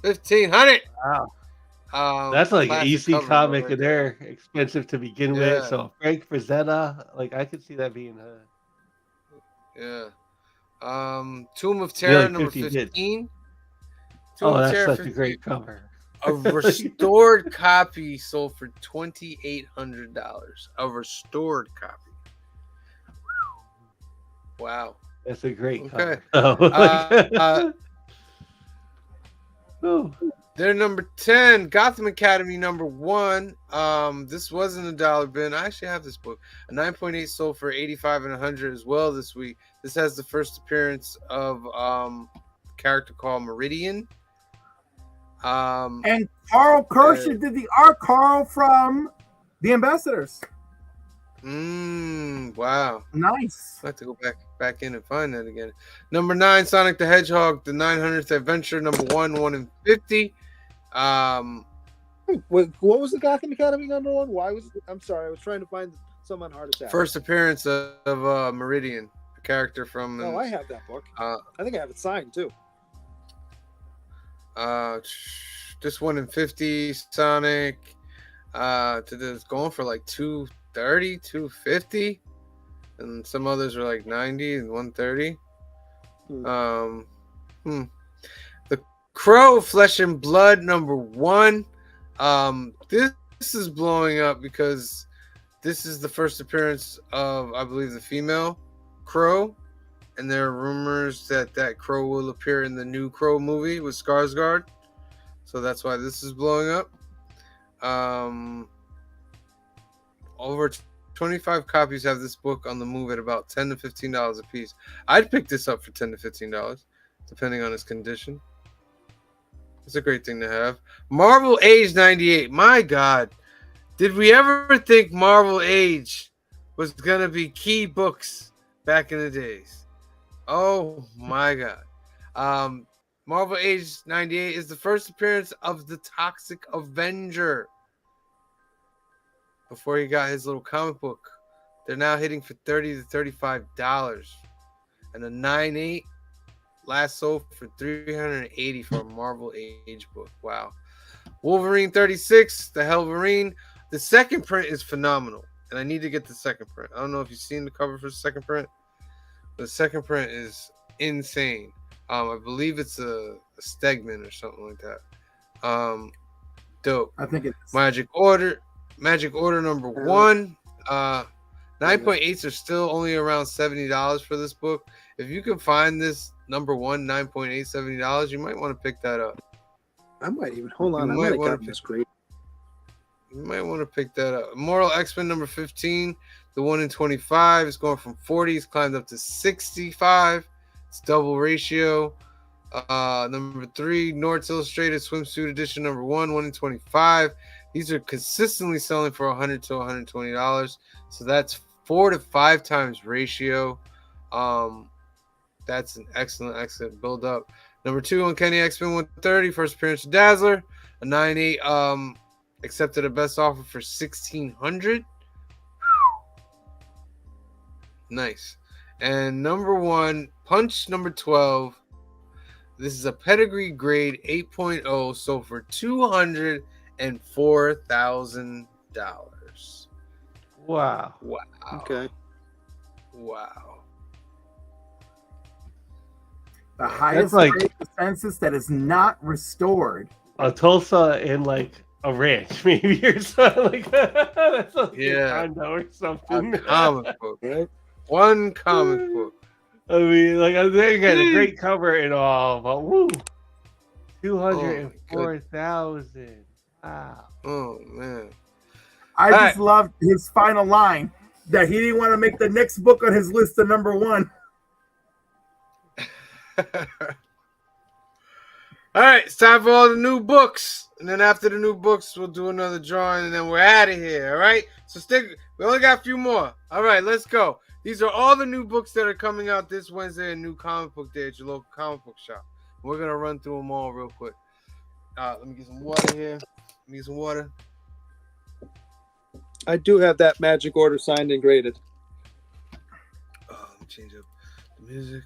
[SPEAKER 1] $1,500.
[SPEAKER 4] Wow. That's like an
[SPEAKER 1] classic
[SPEAKER 4] EC
[SPEAKER 1] cover
[SPEAKER 4] comic,
[SPEAKER 1] right
[SPEAKER 4] and
[SPEAKER 1] there.
[SPEAKER 4] they're expensive to begin
[SPEAKER 1] Yeah.
[SPEAKER 4] with. So Frank Frazetta, like I could see that being
[SPEAKER 1] Yeah. Tomb of
[SPEAKER 4] be
[SPEAKER 1] Terror
[SPEAKER 4] like
[SPEAKER 1] number
[SPEAKER 4] 50 hits.
[SPEAKER 1] 15.
[SPEAKER 4] Oh,
[SPEAKER 1] of
[SPEAKER 4] that's
[SPEAKER 1] Terror
[SPEAKER 4] such a
[SPEAKER 1] 15.
[SPEAKER 4] great cover.
[SPEAKER 1] A restored copy sold for $2,800. A restored copy. Wow.
[SPEAKER 4] That's a great
[SPEAKER 1] Okay.
[SPEAKER 4] cover. Ooh.
[SPEAKER 1] They're number 10, Gotham Academy number 1. This wasn't a dollar bin. I actually have this book. A 9.8 sold for $85 and $100 as well this week. This has the first appearance of a character called Meridian.
[SPEAKER 5] And Carl Kirscher did the art. Carl from The Ambassadors.
[SPEAKER 1] Wow.
[SPEAKER 5] Nice.
[SPEAKER 1] I have to go back in and find that again. Number 9, Sonic the Hedgehog, the 900th adventure. Number 1 in 50.
[SPEAKER 3] What was the Gotham Academy number 1? Why was it? I'm sorry, I was trying to find some on Heart Attack.
[SPEAKER 1] First appearance of Meridian, a character from.
[SPEAKER 3] Oh, I have that book. I think I have it signed too.
[SPEAKER 1] This 1 in 50, Sonic. It's going for like 230, 250, and some others are like 90 and 130. The Crow, Flesh and Blood number 1. This is blowing up because this is the first appearance of, I believe, the female Crow, and there are rumors that Crow will appear in the new Crow movie with Skarsgård, so that's why this is blowing up. Over 25 copies have this book on the move at about $10 to $15 a piece. I'd pick this up for $10 to $15, depending on its condition. It's a great thing to have. Marvel Age 98. My God. Did we ever think Marvel Age was going to be key books back in the days? Oh, my God. Marvel Age 98 is the first appearance of the Toxic Avenger. Before he got his little comic book. They're now hitting for $30 to $35. And the 9.8 last sold for $380 for a Marvel Age book. Wow. Wolverine 36, the Helverine. The second print is phenomenal. And I need to get the second print. I don't know if you've seen the cover for the second print. The second print is insane. I believe it's a Stegman or something like that. Dope.
[SPEAKER 5] I think it's
[SPEAKER 1] Magic Order number 1. 9.8s are still only around $70 for this book. If you can find this number 1, 9.8, $70, you might want to pick that up.
[SPEAKER 3] I might even hold on.
[SPEAKER 1] You
[SPEAKER 3] I
[SPEAKER 1] might
[SPEAKER 3] might have
[SPEAKER 1] wanna
[SPEAKER 3] gotten this great.
[SPEAKER 1] You might want to pick that up. Moral X-Men number 15, the 1 in 25 is going from 40, it's climbed up to 65. It's double ratio. Number 3, Nords Illustrated Swimsuit Edition number 1 in 25. These are consistently selling for $100 to $120. So that's 4 to 5 times ratio. That's an excellent build up. Number 2, Uncanny X-Men 130, first appearance of Dazzler, a 9.8. Accepted a best offer for $1,600. Nice. And number 1, Punch number 12. This is a pedigree grade 8.0, sold for $204,000.
[SPEAKER 4] Wow.
[SPEAKER 1] Wow.
[SPEAKER 3] Okay.
[SPEAKER 1] Wow.
[SPEAKER 5] The highest
[SPEAKER 4] like-
[SPEAKER 5] rate of census that is not restored.
[SPEAKER 4] A Tulsa in like a ranch, maybe, or something like that. That's like
[SPEAKER 1] Yeah.
[SPEAKER 4] a condo or something.
[SPEAKER 1] A comic book.
[SPEAKER 3] Right.
[SPEAKER 1] One comic book.
[SPEAKER 4] I mean, like, they got a great cover and all, but woo, 204,000. Wow.
[SPEAKER 1] Oh, man.
[SPEAKER 5] I
[SPEAKER 1] All
[SPEAKER 5] just loved his final line that he didn't want to make the next book on his list of number 1.
[SPEAKER 1] All right, it's time for all the new books. And then after the new books, we'll do another drawing and then we're out of here. All right? So we only got a few more. All right, let's go. These are all the new books that are coming out this Wednesday and New Comic Book Day at your local comic book shop. We're going to run through them all real quick. Let me get some water here. Let me get some water.
[SPEAKER 3] I do have that magic order signed and graded.
[SPEAKER 1] Let me change up the music.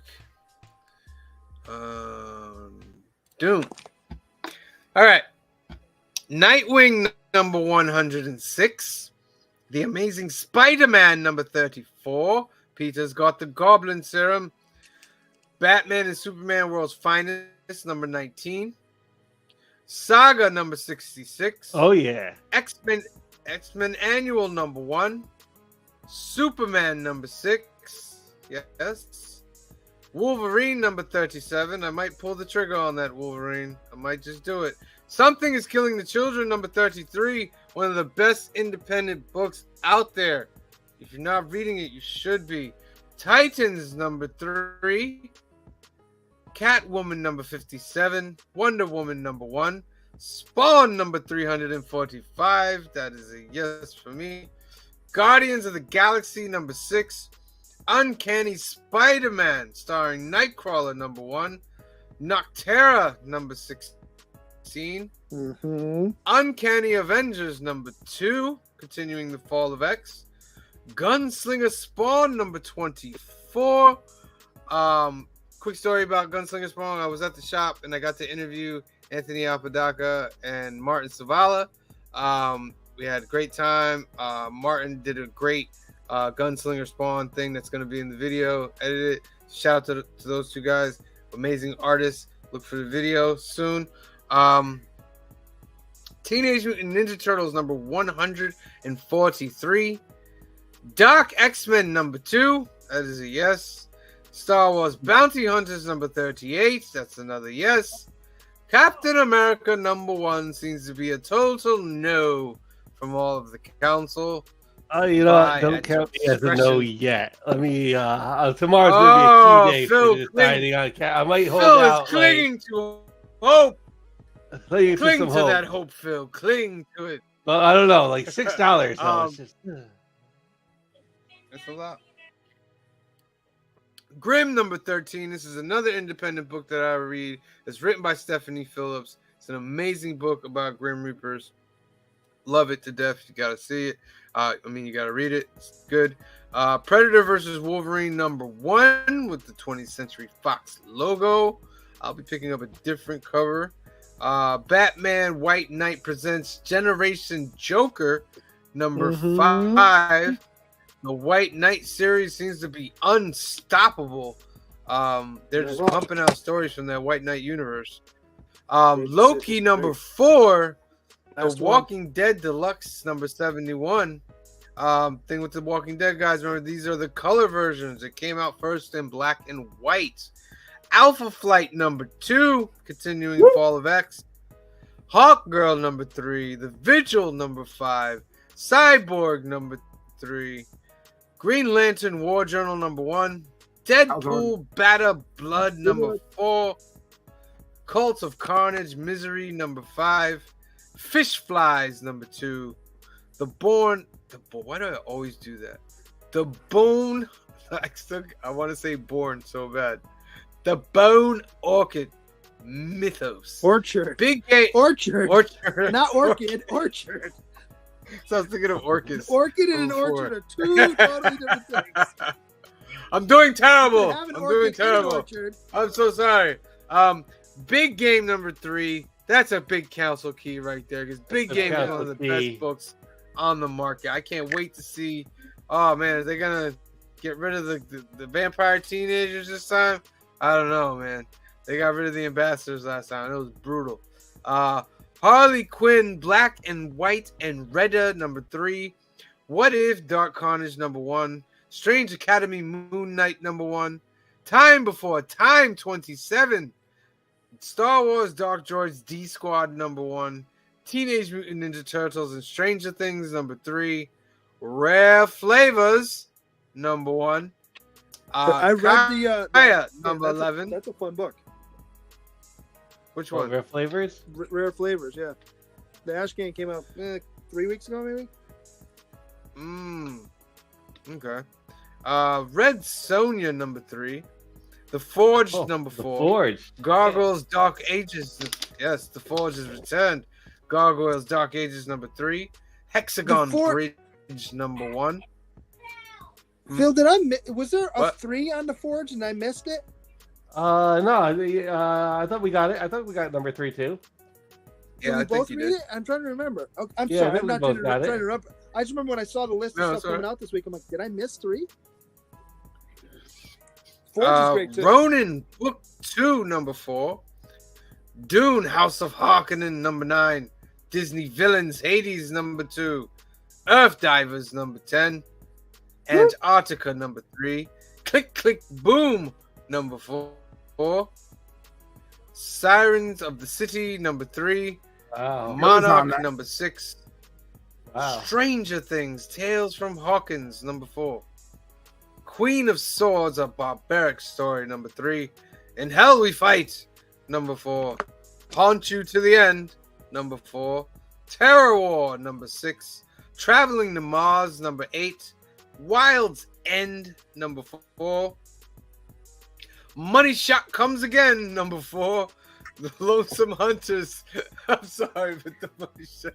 [SPEAKER 1] Doom. All right. Nightwing number 106. The Amazing Spider-Man number 34. Peter's got the Goblin Serum. Batman and Superman World's Finest number 19. Saga number 66.
[SPEAKER 4] Oh yeah.
[SPEAKER 1] X-Men Annual number 1. Superman number 6. Yes. Wolverine number 37. I might pull the trigger on that Wolverine. I might just do it. Something is Killing the Children number 33. One of the best independent books out there. If you're not reading it, you should be. Titans number 3. Catwoman number 57. Wonder Woman number 1. Spawn number 345. That is a yes for me. Guardians of the Galaxy number 6. Uncanny Spider-Man starring Nightcrawler number 1. Noctera number 16.
[SPEAKER 3] Mm-hmm.
[SPEAKER 1] Uncanny Avengers number 2, continuing the fall of X. Gunslinger Spawn number 24. Quick story about Gunslinger Spawn. I was at the shop and I got to interview Anthony Apodaca and Martin Savala. We had a great time. Martin did a great Gunslinger Spawn thing that's going to be in the video edited. Shout out to those two guys, amazing artists. Look for the video soon. Teenage Mutant Ninja Turtles number 143. Dark X-Men number 2. That is a yes. Star Wars Bounty Hunters number 38. That's another yes. Captain America number 1 seems to be a total no from all of the council.
[SPEAKER 4] You know,
[SPEAKER 1] Bye.
[SPEAKER 4] don't
[SPEAKER 1] At
[SPEAKER 4] count me as a
[SPEAKER 1] discretion.
[SPEAKER 4] no yet. Let me. Tomorrow's gonna be a key day
[SPEAKER 1] Phil,
[SPEAKER 4] for deciding on. I might hold
[SPEAKER 1] Phil
[SPEAKER 4] out.
[SPEAKER 1] is clinging to hope.
[SPEAKER 4] Clinging
[SPEAKER 1] Cling
[SPEAKER 4] some
[SPEAKER 1] to
[SPEAKER 4] hope.
[SPEAKER 1] that hope, Phil. Cling to it.
[SPEAKER 4] Well, I don't know, like $6.
[SPEAKER 1] That's a lot. Grimm number 13. This is another independent book that I read. It's written by Stephanie Phillips. It's an amazing book about Grim Reapers. Love it to death. You gotta see it. You gotta read it. It's good. Predator versus Wolverine number 1 with the 20th Century Fox logo. I'll be picking up a different cover. Batman White Knight presents Generation Joker number 5. The White Knight series seems to be unstoppable. They're just pumping out stories from that White Knight universe. Loki number 4. The Walking Dead Deluxe number 71. Thing with the Walking Dead guys, remember these are the color versions. It came out first in black and white. Alpha Flight number 2, continuing Fall of X. Hawk Girl number 3. The Vigil number 5. Cyborg number 3. Green Lantern War Journal number 1. Deadpool Batter Blood number 4. Cult of Carnage Misery number 5. Fish Flies number 2. Why do I always do that? The Bone. I want to say Born so bad. The Bone Orchid Mythos.
[SPEAKER 3] Orchard.
[SPEAKER 1] Big Gay
[SPEAKER 3] Orchard.
[SPEAKER 1] Orchard.
[SPEAKER 3] Not orchid. Orchard.
[SPEAKER 1] So I was thinking of orchids.
[SPEAKER 3] Orchid and an orchard are two totally different things.
[SPEAKER 1] I'm doing
[SPEAKER 3] You
[SPEAKER 1] terrible.
[SPEAKER 3] have an
[SPEAKER 1] I'm
[SPEAKER 3] orchid
[SPEAKER 1] doing
[SPEAKER 3] in an
[SPEAKER 1] terrible.
[SPEAKER 3] orchard.
[SPEAKER 1] I'm so sorry. Big Game number 3. That's a big council key right there. Because Big
[SPEAKER 4] a
[SPEAKER 1] Game is one
[SPEAKER 4] council
[SPEAKER 1] of the
[SPEAKER 4] key.
[SPEAKER 1] best books on the market. I can't wait to see. Oh man, are they gonna get rid of the vampire teenagers this time? I don't know, man. They got rid of the ambassadors last time. It was brutal. Harley Quinn, Black and White and Redder number 3. What If Dark Carnage number 1. Strange Academy Moon Knight number 1. Time Before Time 27. Star Wars Dark Droids D Squad number 1. Teenage Mutant Ninja Turtles and Stranger Things number 3. Rare Flavors number 1.
[SPEAKER 3] I read the
[SPEAKER 1] Kaya number
[SPEAKER 3] that's
[SPEAKER 1] 11.
[SPEAKER 3] That's a fun book.
[SPEAKER 1] Which
[SPEAKER 4] What,
[SPEAKER 1] one?
[SPEAKER 4] Rare Flavors?
[SPEAKER 3] Rare Flavors, yeah. The Ash Can came out 3 weeks ago, maybe.
[SPEAKER 1] Okay. Red Sonja number 3. The Forge number 4.
[SPEAKER 4] The Forge.
[SPEAKER 1] Gargoyles Dark Ages. Yes, The Forge has returned. Gargoyles Dark Ages number 3. Hexagon Bridge number 1.
[SPEAKER 3] Phil, was there a 3 on the Forge and I missed it?
[SPEAKER 4] No, I thought we got it. I thought we got number 3 too.
[SPEAKER 1] Yeah,
[SPEAKER 3] we
[SPEAKER 1] I think
[SPEAKER 3] both
[SPEAKER 1] you
[SPEAKER 3] read
[SPEAKER 1] did.
[SPEAKER 3] it? I'm trying to remember. I'm
[SPEAKER 4] Yeah, I
[SPEAKER 3] sorry.
[SPEAKER 4] think
[SPEAKER 3] I'm
[SPEAKER 4] we
[SPEAKER 3] not
[SPEAKER 4] both
[SPEAKER 3] trying
[SPEAKER 4] got
[SPEAKER 3] to
[SPEAKER 4] it.
[SPEAKER 3] remember. I just remember when I saw the list of
[SPEAKER 1] No,
[SPEAKER 3] stuff
[SPEAKER 1] it's all
[SPEAKER 3] coming
[SPEAKER 1] right.
[SPEAKER 3] out this week. I'm like, did I miss 3? Forge is great too.
[SPEAKER 1] Ronin Book 2 number 4. Dune House of Harkonnen number 9. Disney Villains Hades number 2. Earth Divers number 10. Antarctica number 3. Click Click Boom number 4. Sirens of the City number 3.
[SPEAKER 4] Wow.
[SPEAKER 1] Monarch number 6.
[SPEAKER 4] Wow.
[SPEAKER 1] Stranger Things Tales from Hawkins number 4. Queen of Swords, a barbaric story number 3. In Hell We Fight number 4. Haunt You to the End number 4. Terror War number 6. Traveling to Mars number 8. Wild's End number 4. Money Shot Comes Again number 4. The Lonesome Hunters. I'm sorry, but the Money Shot.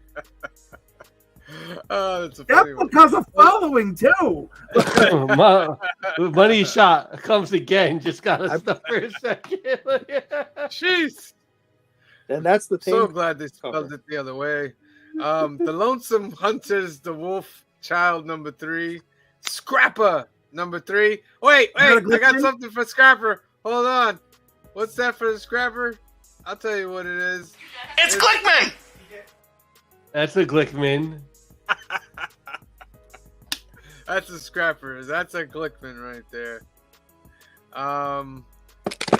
[SPEAKER 1] Oh, that's a funny
[SPEAKER 5] That
[SPEAKER 1] one.
[SPEAKER 5] book has a following too.
[SPEAKER 4] Money Shot comes again. Just gotta stop for a second.
[SPEAKER 1] Jeez.
[SPEAKER 3] And that's the thing.
[SPEAKER 1] So glad they spelled it the other way. The Lonesome Hunters, The Wolf Child number 3. Scrapper number 3. Wait, I got something for Scrapper. Hold on. What's that for the Scrapper? I'll tell you what it is.
[SPEAKER 2] It's Glickman!
[SPEAKER 4] That's a Glickman.
[SPEAKER 1] That's a Scrapper. That's a Glickman right there.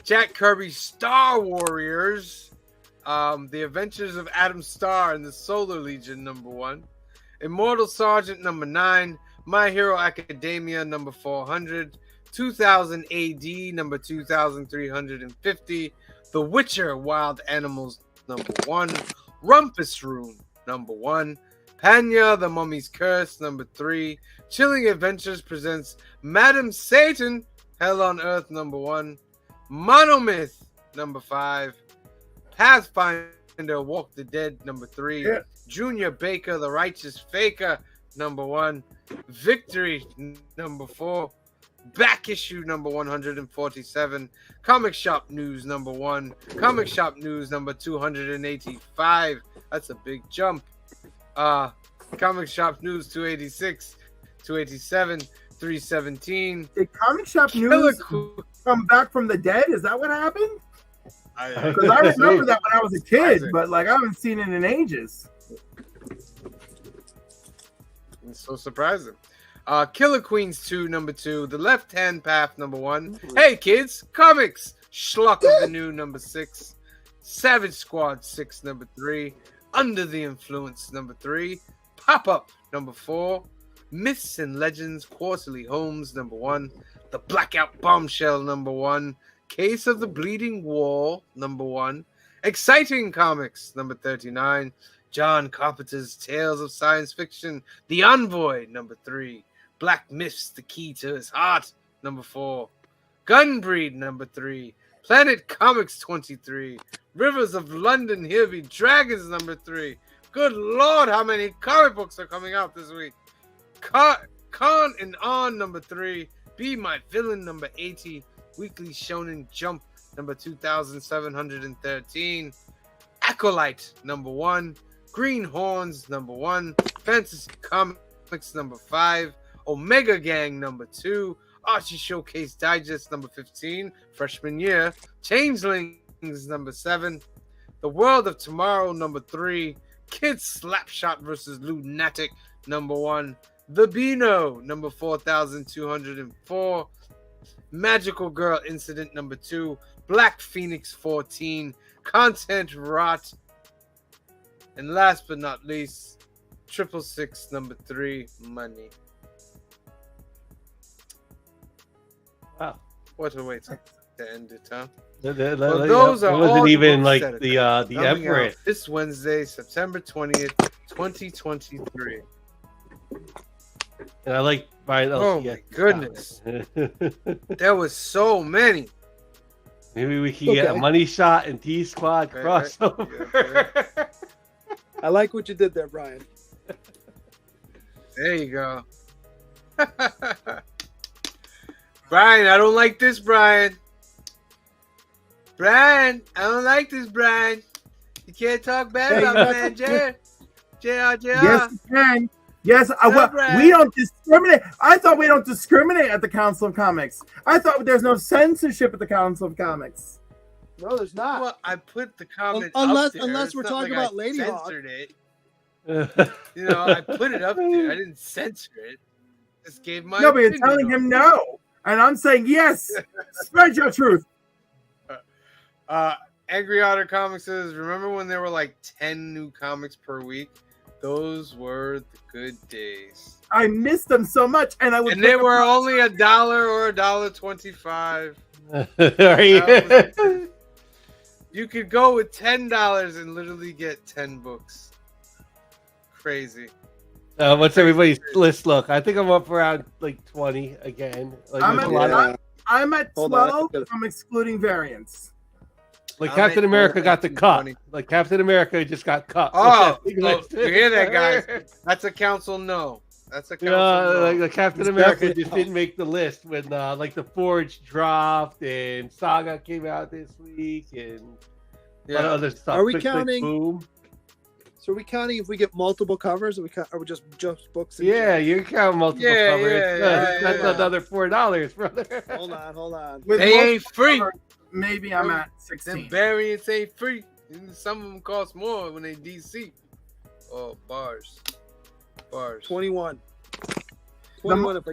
[SPEAKER 1] Jack Kirby's Star Warriors. The Adventures of Adam Starr and the Solar Legion number 1. Immortal Sergeant number 9. My Hero Academia number 400. 2000 AD number 2350. The Witcher Wild Animals number 1. Rumpus Rune number 1. Panya the Mummy's Curse number 3. Chilling Adventures presents Madam Satan Hell on Earth number 1. Monomyth number 5. Pathfinder Walk the Dead number 3.
[SPEAKER 5] Yeah.
[SPEAKER 1] Junior Baker The Righteous Faker number 1. Victory number 4. Back issue number 147. Comic Shop News number 1. Comic Shop News number 285. That's a big jump. Comic Shop News 286, 287, 317.
[SPEAKER 5] Did Comic Shop News come back from the dead? Is that what happened? Because I remember that when I was a kid, but like I haven't seen it in ages.
[SPEAKER 1] It's so surprising. Killer Queens 2 number 2. The Left Hand Path number 1. Hey kids, comics. Schluck of the New number 6. Savage Squad 6 number 3. Under the Influence number 3. Pop Up number 4. Myths and Legends Quarterly Homes number 1. The Blackout Bombshell number 1. Case of the Bleeding Wall number 1. Exciting Comics number 39. John Carpenter's Tales of Science Fiction, The Envoy number 3. Black Myths, The Key to His Heart number 4. Gunbreed number 3. Planet Comics 23. Rivers of London, Here Be Dragons number 3. Good Lord, how many comic books are coming out this week? Con and On number 3, Be My Villain number 80, Weekly Shonen Jump number 2713, Acolyte number 1, Green Horns number 1, Fantasy Comics number 5, Omega Gang number 2, Archie Showcase Digest number 15, freshman year, Changelings number 7, The World of Tomorrow number 3, Kid Slapshot versus Lunatic number 1, The Beano number 4204, Magical Girl Incident number 2, Black Phoenix 14, Content Rot, and last but not least, 666 number 3, Money.
[SPEAKER 4] Wow.
[SPEAKER 1] What a way to end it, huh?
[SPEAKER 4] Those
[SPEAKER 1] are
[SPEAKER 4] it wasn't
[SPEAKER 1] all
[SPEAKER 4] even
[SPEAKER 1] the
[SPEAKER 4] like
[SPEAKER 1] books
[SPEAKER 4] the
[SPEAKER 1] coming
[SPEAKER 4] Everett.
[SPEAKER 1] out this Wednesday, September 20th, 2023.
[SPEAKER 4] And I like buying those.
[SPEAKER 1] Oh my goodness. There was so many.
[SPEAKER 4] Maybe we can get a Money Shot and T Squad crossover.
[SPEAKER 1] Yeah.
[SPEAKER 3] I like what you did there, Brian.
[SPEAKER 1] There you go. Brian, I don't like this, Brian. Brian, I don't like this, Brian. You can't talk bad
[SPEAKER 3] Hey,
[SPEAKER 1] about
[SPEAKER 3] you
[SPEAKER 1] man, JR.
[SPEAKER 5] Yes, you can. Yes,
[SPEAKER 1] Brian.
[SPEAKER 5] we don't discriminate. I thought we don't discriminate at the Council of Comics. I thought there's no censorship at the Council of Comics.
[SPEAKER 3] No, there's not.
[SPEAKER 1] Well, I put the comment
[SPEAKER 3] Unless-
[SPEAKER 1] up there.
[SPEAKER 3] unless
[SPEAKER 1] It's
[SPEAKER 3] we're
[SPEAKER 1] not
[SPEAKER 3] talking
[SPEAKER 1] like
[SPEAKER 3] about
[SPEAKER 1] I
[SPEAKER 3] Lady Hawk.
[SPEAKER 1] censored it. You know, I put it up there. I didn't censor it. Just gave my
[SPEAKER 5] No, but you're
[SPEAKER 1] opinion
[SPEAKER 5] telling
[SPEAKER 1] on
[SPEAKER 5] him
[SPEAKER 1] it.
[SPEAKER 5] no. And I'm saying yes. Spread your truth.
[SPEAKER 1] Angry Otter Comics says, remember when there were like 10 new comics per week? Those were the good days.
[SPEAKER 5] I missed them so much. And I would
[SPEAKER 1] And they
[SPEAKER 5] pick up-
[SPEAKER 1] were only $1 or $1.25.
[SPEAKER 4] Are you?
[SPEAKER 1] You could go with $10 and literally get 10 books. Crazy.
[SPEAKER 4] What's everybody's list look? I think I'm up around like 20 again. Like,
[SPEAKER 5] I'm
[SPEAKER 4] there's
[SPEAKER 5] at,
[SPEAKER 4] a lot of-
[SPEAKER 5] I'm, I'm at
[SPEAKER 3] Hold on,
[SPEAKER 5] 12.
[SPEAKER 3] I gotta-
[SPEAKER 5] I'm excluding variants.
[SPEAKER 4] like
[SPEAKER 1] I'm
[SPEAKER 4] Captain
[SPEAKER 1] at
[SPEAKER 4] America got the cut.
[SPEAKER 1] 20.
[SPEAKER 4] Like Captain America just got cut.
[SPEAKER 1] Oh,
[SPEAKER 4] Big
[SPEAKER 1] oh,
[SPEAKER 4] list.
[SPEAKER 1] you hear that, guys? That's a council no. That's a council
[SPEAKER 4] Yeah,
[SPEAKER 1] no.
[SPEAKER 4] like the Captain
[SPEAKER 3] It's
[SPEAKER 4] America
[SPEAKER 3] definitely
[SPEAKER 4] just
[SPEAKER 3] not.
[SPEAKER 4] didn't make the list when like the Forge dropped and Saga came out this week and a lot of other stuff.
[SPEAKER 3] Are we
[SPEAKER 4] Click, click,
[SPEAKER 3] counting-
[SPEAKER 4] boom.
[SPEAKER 3] So are we counting if we get multiple covers, or are we just books? and-
[SPEAKER 4] Yeah, you count multiple
[SPEAKER 1] Yeah,
[SPEAKER 4] covers.
[SPEAKER 1] yeah,
[SPEAKER 4] That's
[SPEAKER 1] yeah.
[SPEAKER 4] another $4, brother.
[SPEAKER 3] Hold on.
[SPEAKER 5] With
[SPEAKER 1] They
[SPEAKER 5] most
[SPEAKER 1] ain't free.
[SPEAKER 5] covers, maybe I'm at
[SPEAKER 1] Them
[SPEAKER 5] 16.
[SPEAKER 1] variants ain't free. And some of them cost more when they DC. Oh, bars.
[SPEAKER 3] 21. 21 if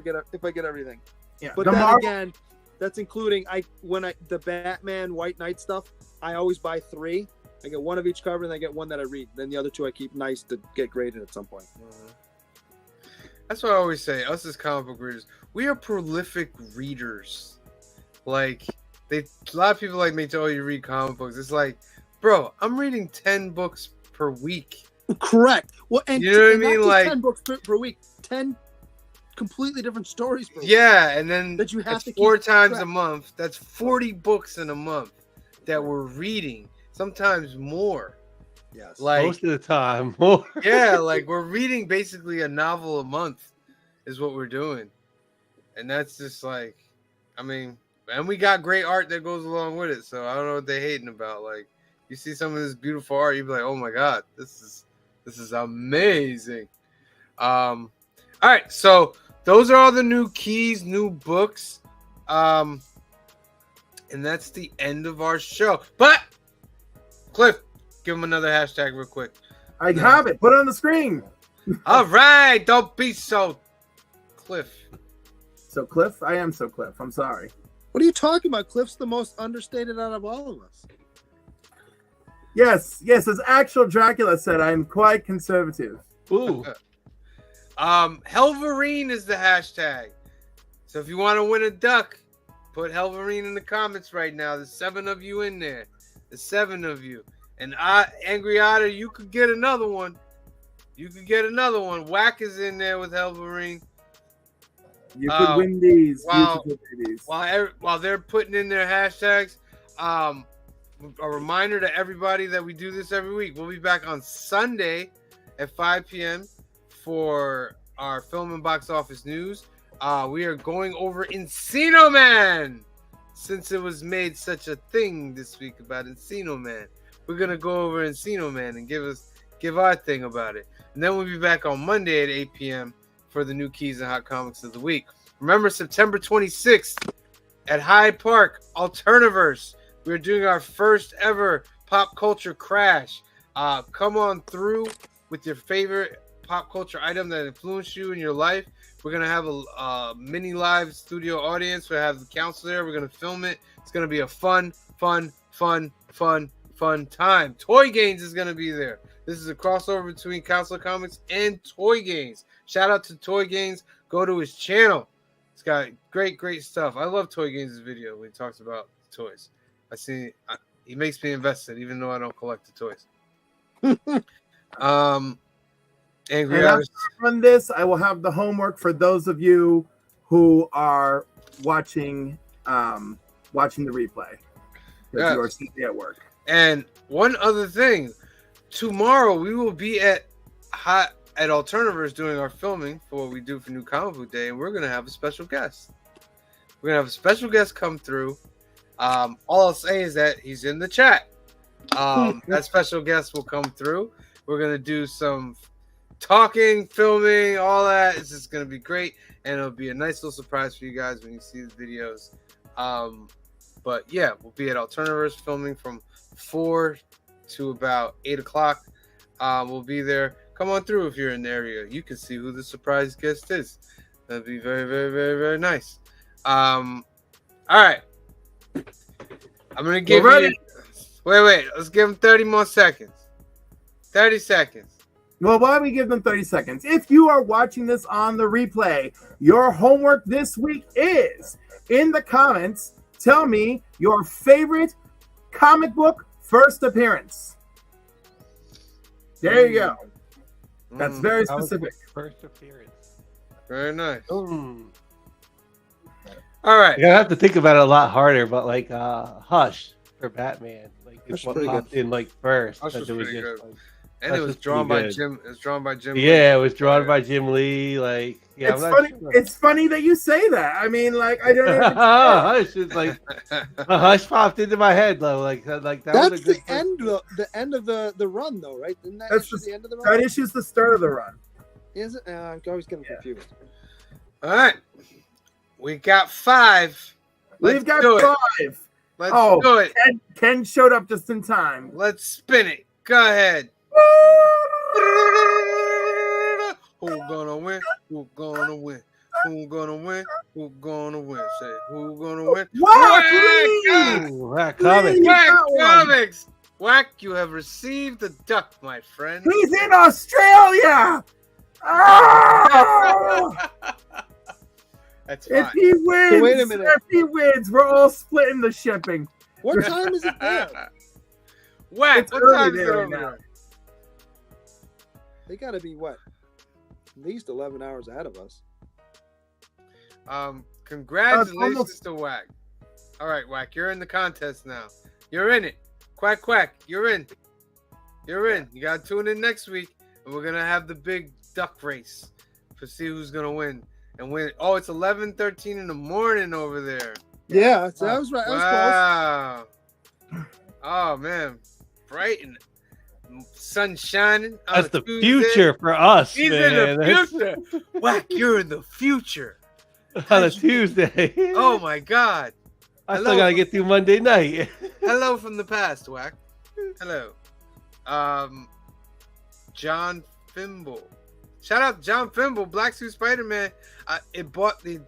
[SPEAKER 3] I get everything.
[SPEAKER 5] Yeah.
[SPEAKER 3] But
[SPEAKER 5] The
[SPEAKER 3] then
[SPEAKER 5] Marvel-
[SPEAKER 3] again, that's including the Batman White Knight stuff. I always buy 3. I get one of each cover, and I get one that I read. Then the other 2 I keep nice to get graded at some point.
[SPEAKER 1] That's what I always say. Us as comic book readers, we are prolific readers. Like, a lot of people like me tell you read comic books. It's like, bro, I'm reading 10 books per week.
[SPEAKER 3] Correct. Well, and
[SPEAKER 1] You know what I
[SPEAKER 3] and not
[SPEAKER 1] mean?
[SPEAKER 3] just
[SPEAKER 1] Like-
[SPEAKER 3] 10 books per week. 10 completely different stories per week.
[SPEAKER 1] Yeah, and then
[SPEAKER 3] That you have
[SPEAKER 1] that's
[SPEAKER 3] to keep
[SPEAKER 1] 4 times
[SPEAKER 3] track.
[SPEAKER 1] a month. That's 40 books in a month that we're reading. Sometimes more.
[SPEAKER 3] Yes.
[SPEAKER 1] Like,
[SPEAKER 4] Most of the time, more.
[SPEAKER 1] yeah, like we're reading basically a novel a month is what we're doing. And that's just like, I mean, and we got great art that goes along with it. So I don't know what they're hating about. Like, you see some of this beautiful art, you'd be like, oh my God, this is amazing. All right, so those are all the new keys, new books. And that's the end of our show. But Cliff, give him another hashtag real quick.
[SPEAKER 5] I have it. Put it on the screen.
[SPEAKER 1] All right, don't be so Cliff.
[SPEAKER 5] So Cliff, I am so Cliff. I'm sorry.
[SPEAKER 3] What are you talking about? Cliff's the most understated out of all of us.
[SPEAKER 5] Yes, as actual Dracula said, I am quite conservative.
[SPEAKER 4] Ooh.
[SPEAKER 1] Helverine is the hashtag. So if you want to win a duck, put Helverine in the comments right now. There's 7 of you in there. There's 7 of you. And Angry Otter, you could get another one. Whack is in there with Helverine.
[SPEAKER 5] You could win these
[SPEAKER 1] wow.
[SPEAKER 5] beautiful babies.
[SPEAKER 1] While they're putting in their hashtags, a reminder to everybody that we do this every week. We'll be back on Sunday at 5 p.m. for our film and box office news. We are going over Encino Man. Since it was made such a thing this week about Encino Man, we're gonna go over Encino Man and give our thing about it. And then we'll be back on Monday at 8 p.m. for the new Keys and Hot Comics of the week. Remember, September 26th at Hyde Park, Alterniverse. We're doing our first ever pop culture crash. Come on through with your favorite pop culture item that influenced you in your life. We're going to have a mini live studio audience. We'll have the council there. We're going to film it. It's going to be a fun time. Toy Gains is going to be there. This is a crossover between Council Comics and Toy Gains. Shout out to Toy Gains. Go to his channel. It's got great stuff. I love Toy Gains' video when he talks about toys. He makes me invested, even though I don't collect the toys. Angry
[SPEAKER 5] And
[SPEAKER 1] Artist.
[SPEAKER 5] after on this, I will have the homework for those of you who are watching the replay. Because you are sitting at work.
[SPEAKER 1] And one other thing, tomorrow we will be at Alterniverse doing our filming for what we do for New Comic Book Day, and we're gonna have a special guest. We're gonna have a special guest come through. All I'll say is that he's in the chat. That special guest will come through. We're gonna do some talking, filming, all that. It's just gonna be great, and it'll be a nice little surprise for you guys when you see the videos. But yeah, we'll be at Alterniverse filming from 4 to about 8 o'clock. We'll be there. Come on through if you're in the area. You can see who the surprise guest is. That'd be very nice. All right. I'm gonna give you. Wait. Let's give him 30 more seconds. 30 seconds.
[SPEAKER 5] Well, why don't we give them 30 seconds? If you are watching this on the replay, your homework this week is, in the comments, tell me your favorite comic book first appearance. There you go. That's very specific.
[SPEAKER 4] First appearance.
[SPEAKER 1] Very nice.
[SPEAKER 4] Mm.
[SPEAKER 1] All right.
[SPEAKER 4] I have to think about it a lot harder, but like Hush for Batman, like
[SPEAKER 3] Hush
[SPEAKER 4] it's what
[SPEAKER 3] pretty
[SPEAKER 4] popped in like first.
[SPEAKER 1] Hush was
[SPEAKER 4] it was
[SPEAKER 1] pretty
[SPEAKER 4] just,
[SPEAKER 1] good.
[SPEAKER 4] like,
[SPEAKER 1] And
[SPEAKER 4] Hush
[SPEAKER 1] it was
[SPEAKER 4] was
[SPEAKER 1] drawn
[SPEAKER 4] pretty
[SPEAKER 1] by
[SPEAKER 4] good.
[SPEAKER 1] Jim. It was drawn by Jim.
[SPEAKER 4] Yeah, it was drawn by Jim Lee. Like, yeah,
[SPEAKER 5] It's
[SPEAKER 4] I'm not
[SPEAKER 5] funny.
[SPEAKER 4] sure.
[SPEAKER 5] It's funny that you say that. I mean, like, I don't even.
[SPEAKER 4] Hush is like Hush popped into my head though. Like that was a
[SPEAKER 3] That's
[SPEAKER 4] good
[SPEAKER 3] the end. The end of the run, though, right? Isn't that
[SPEAKER 5] That's
[SPEAKER 3] issue the end of the
[SPEAKER 5] That
[SPEAKER 3] run?
[SPEAKER 5] issue's the start of the run.
[SPEAKER 3] Is it? I'm always getting confused.
[SPEAKER 1] All right. We got 5.
[SPEAKER 5] We've got
[SPEAKER 1] do it.
[SPEAKER 5] 5.
[SPEAKER 1] Let's
[SPEAKER 5] Oh,
[SPEAKER 1] do it.
[SPEAKER 5] Ken showed up just in time.
[SPEAKER 1] Let's spin it. Go ahead. Who gonna win? Who gonna win? Who gonna win? Who gonna win? Say who gonna win?
[SPEAKER 5] Whack!
[SPEAKER 1] Whack!
[SPEAKER 4] Ooh, that comic.
[SPEAKER 5] Lee!
[SPEAKER 1] Whack
[SPEAKER 5] got one.
[SPEAKER 1] Comics! Whack, you have received the duck, my friend.
[SPEAKER 5] He's in Australia. Oh!
[SPEAKER 1] That's
[SPEAKER 5] If
[SPEAKER 1] fine.
[SPEAKER 5] he wins,
[SPEAKER 3] So wait a minute.
[SPEAKER 5] if he wins, we're all splitting the shipping.
[SPEAKER 3] What time is it there?
[SPEAKER 1] Whack,
[SPEAKER 5] It's
[SPEAKER 1] what
[SPEAKER 5] early
[SPEAKER 1] time is it
[SPEAKER 5] there
[SPEAKER 1] over
[SPEAKER 5] now.
[SPEAKER 1] there?
[SPEAKER 3] They got to be what? At least 11 hours ahead of us.
[SPEAKER 1] Congratulations
[SPEAKER 5] almost-
[SPEAKER 1] to Whack. All right, Whack, you're in the contest now. You're in it. Quack, you're in. You're in. You got to tune in next week, and we're going to have the big duck race to see who's going to win. And win. Oh, it's 11:13 in the morning over there.
[SPEAKER 3] Yeah, so that was right. That was close.
[SPEAKER 1] Wow. Oh, man. Bright and sun shining. on
[SPEAKER 4] That's
[SPEAKER 1] a
[SPEAKER 4] the
[SPEAKER 1] Tuesday.
[SPEAKER 4] future for us,
[SPEAKER 1] He's
[SPEAKER 4] man.
[SPEAKER 1] in the future. Whack, you're in the future.
[SPEAKER 4] That's on a Tuesday.
[SPEAKER 1] Oh, my God.
[SPEAKER 4] I still
[SPEAKER 1] hello.
[SPEAKER 4] gotta get through Monday night.
[SPEAKER 1] Hello from the past, Whack. Hello. John Fimble. Shout out to John Fimble, Black Suit Spider-Man. It bought the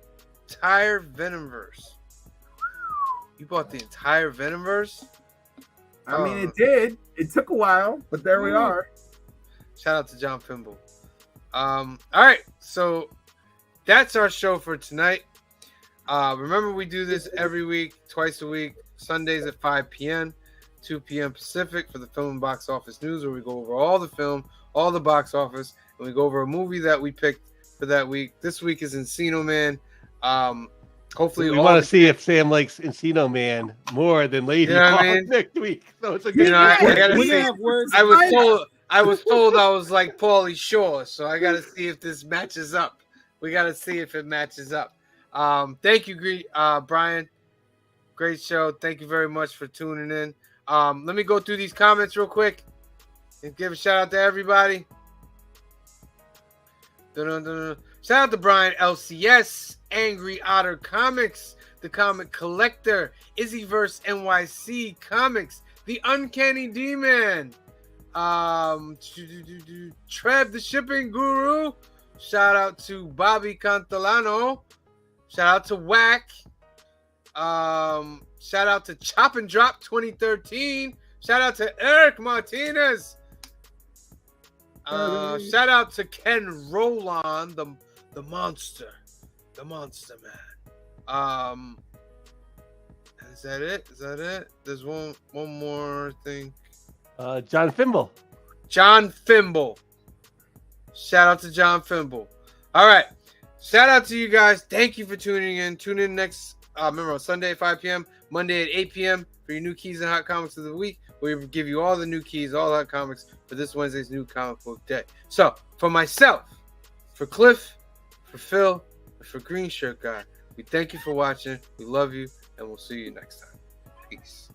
[SPEAKER 1] entire Venomverse. You bought the entire Venomverse?
[SPEAKER 5] I mean, it did. It took a while, but there we are.
[SPEAKER 1] Shout out to John Fimble. All right, so that's our show for tonight. Remember, we do this every week, twice a week, Sundays at 5 p.m., 2 p.m. Pacific for the Film and Box Office News, where we go over all the film, all the box office, and we go over a movie that we picked for that week. This week is Encino Man. Hopefully,
[SPEAKER 4] We want to see if Sam likes Encino Man more than Lady
[SPEAKER 1] You know what
[SPEAKER 4] Hawk
[SPEAKER 1] I mean?
[SPEAKER 4] next week. So it's a good.
[SPEAKER 1] You know, I gotta
[SPEAKER 3] We're
[SPEAKER 1] say,
[SPEAKER 3] gonna have words.
[SPEAKER 1] I was told I was told I was like Paulie Shore, so I got to see if this matches up. We got to see if it matches up. Thank you, Brian. Great show. Thank you very much for tuning in. Let me go through these comments real quick and give a shout out to everybody. Dun-dun-dun. Shout out to Brian LCS, Angry Otter Comics, The Comic Collector, Izzyverse NYC Comics, The Uncanny D-Man, Trev the Shipping Guru. Shout out to Bobby Cantalano. Shout out to Whack. Shout out to Chop and Drop 2013. Shout out to Eric Martinez. Shout out to Ken Roland, the monster man. Is that it? There's one more thing.
[SPEAKER 4] John Fimble.
[SPEAKER 1] John Fimble. Shout out to John Fimble. All right. Shout out to you guys. Thank you for tuning in. Tune in next, remember, on Sunday at 5 p.m., Monday at 8 p.m. for your new keys and hot comics of the week. We give you all the new keys, all the hot comics for this Wednesday's new comic book day. So, for myself, for Cliff, for Phil, and for Green Shirt Guy, we thank you for watching. We love you, and we'll see you next time. Peace.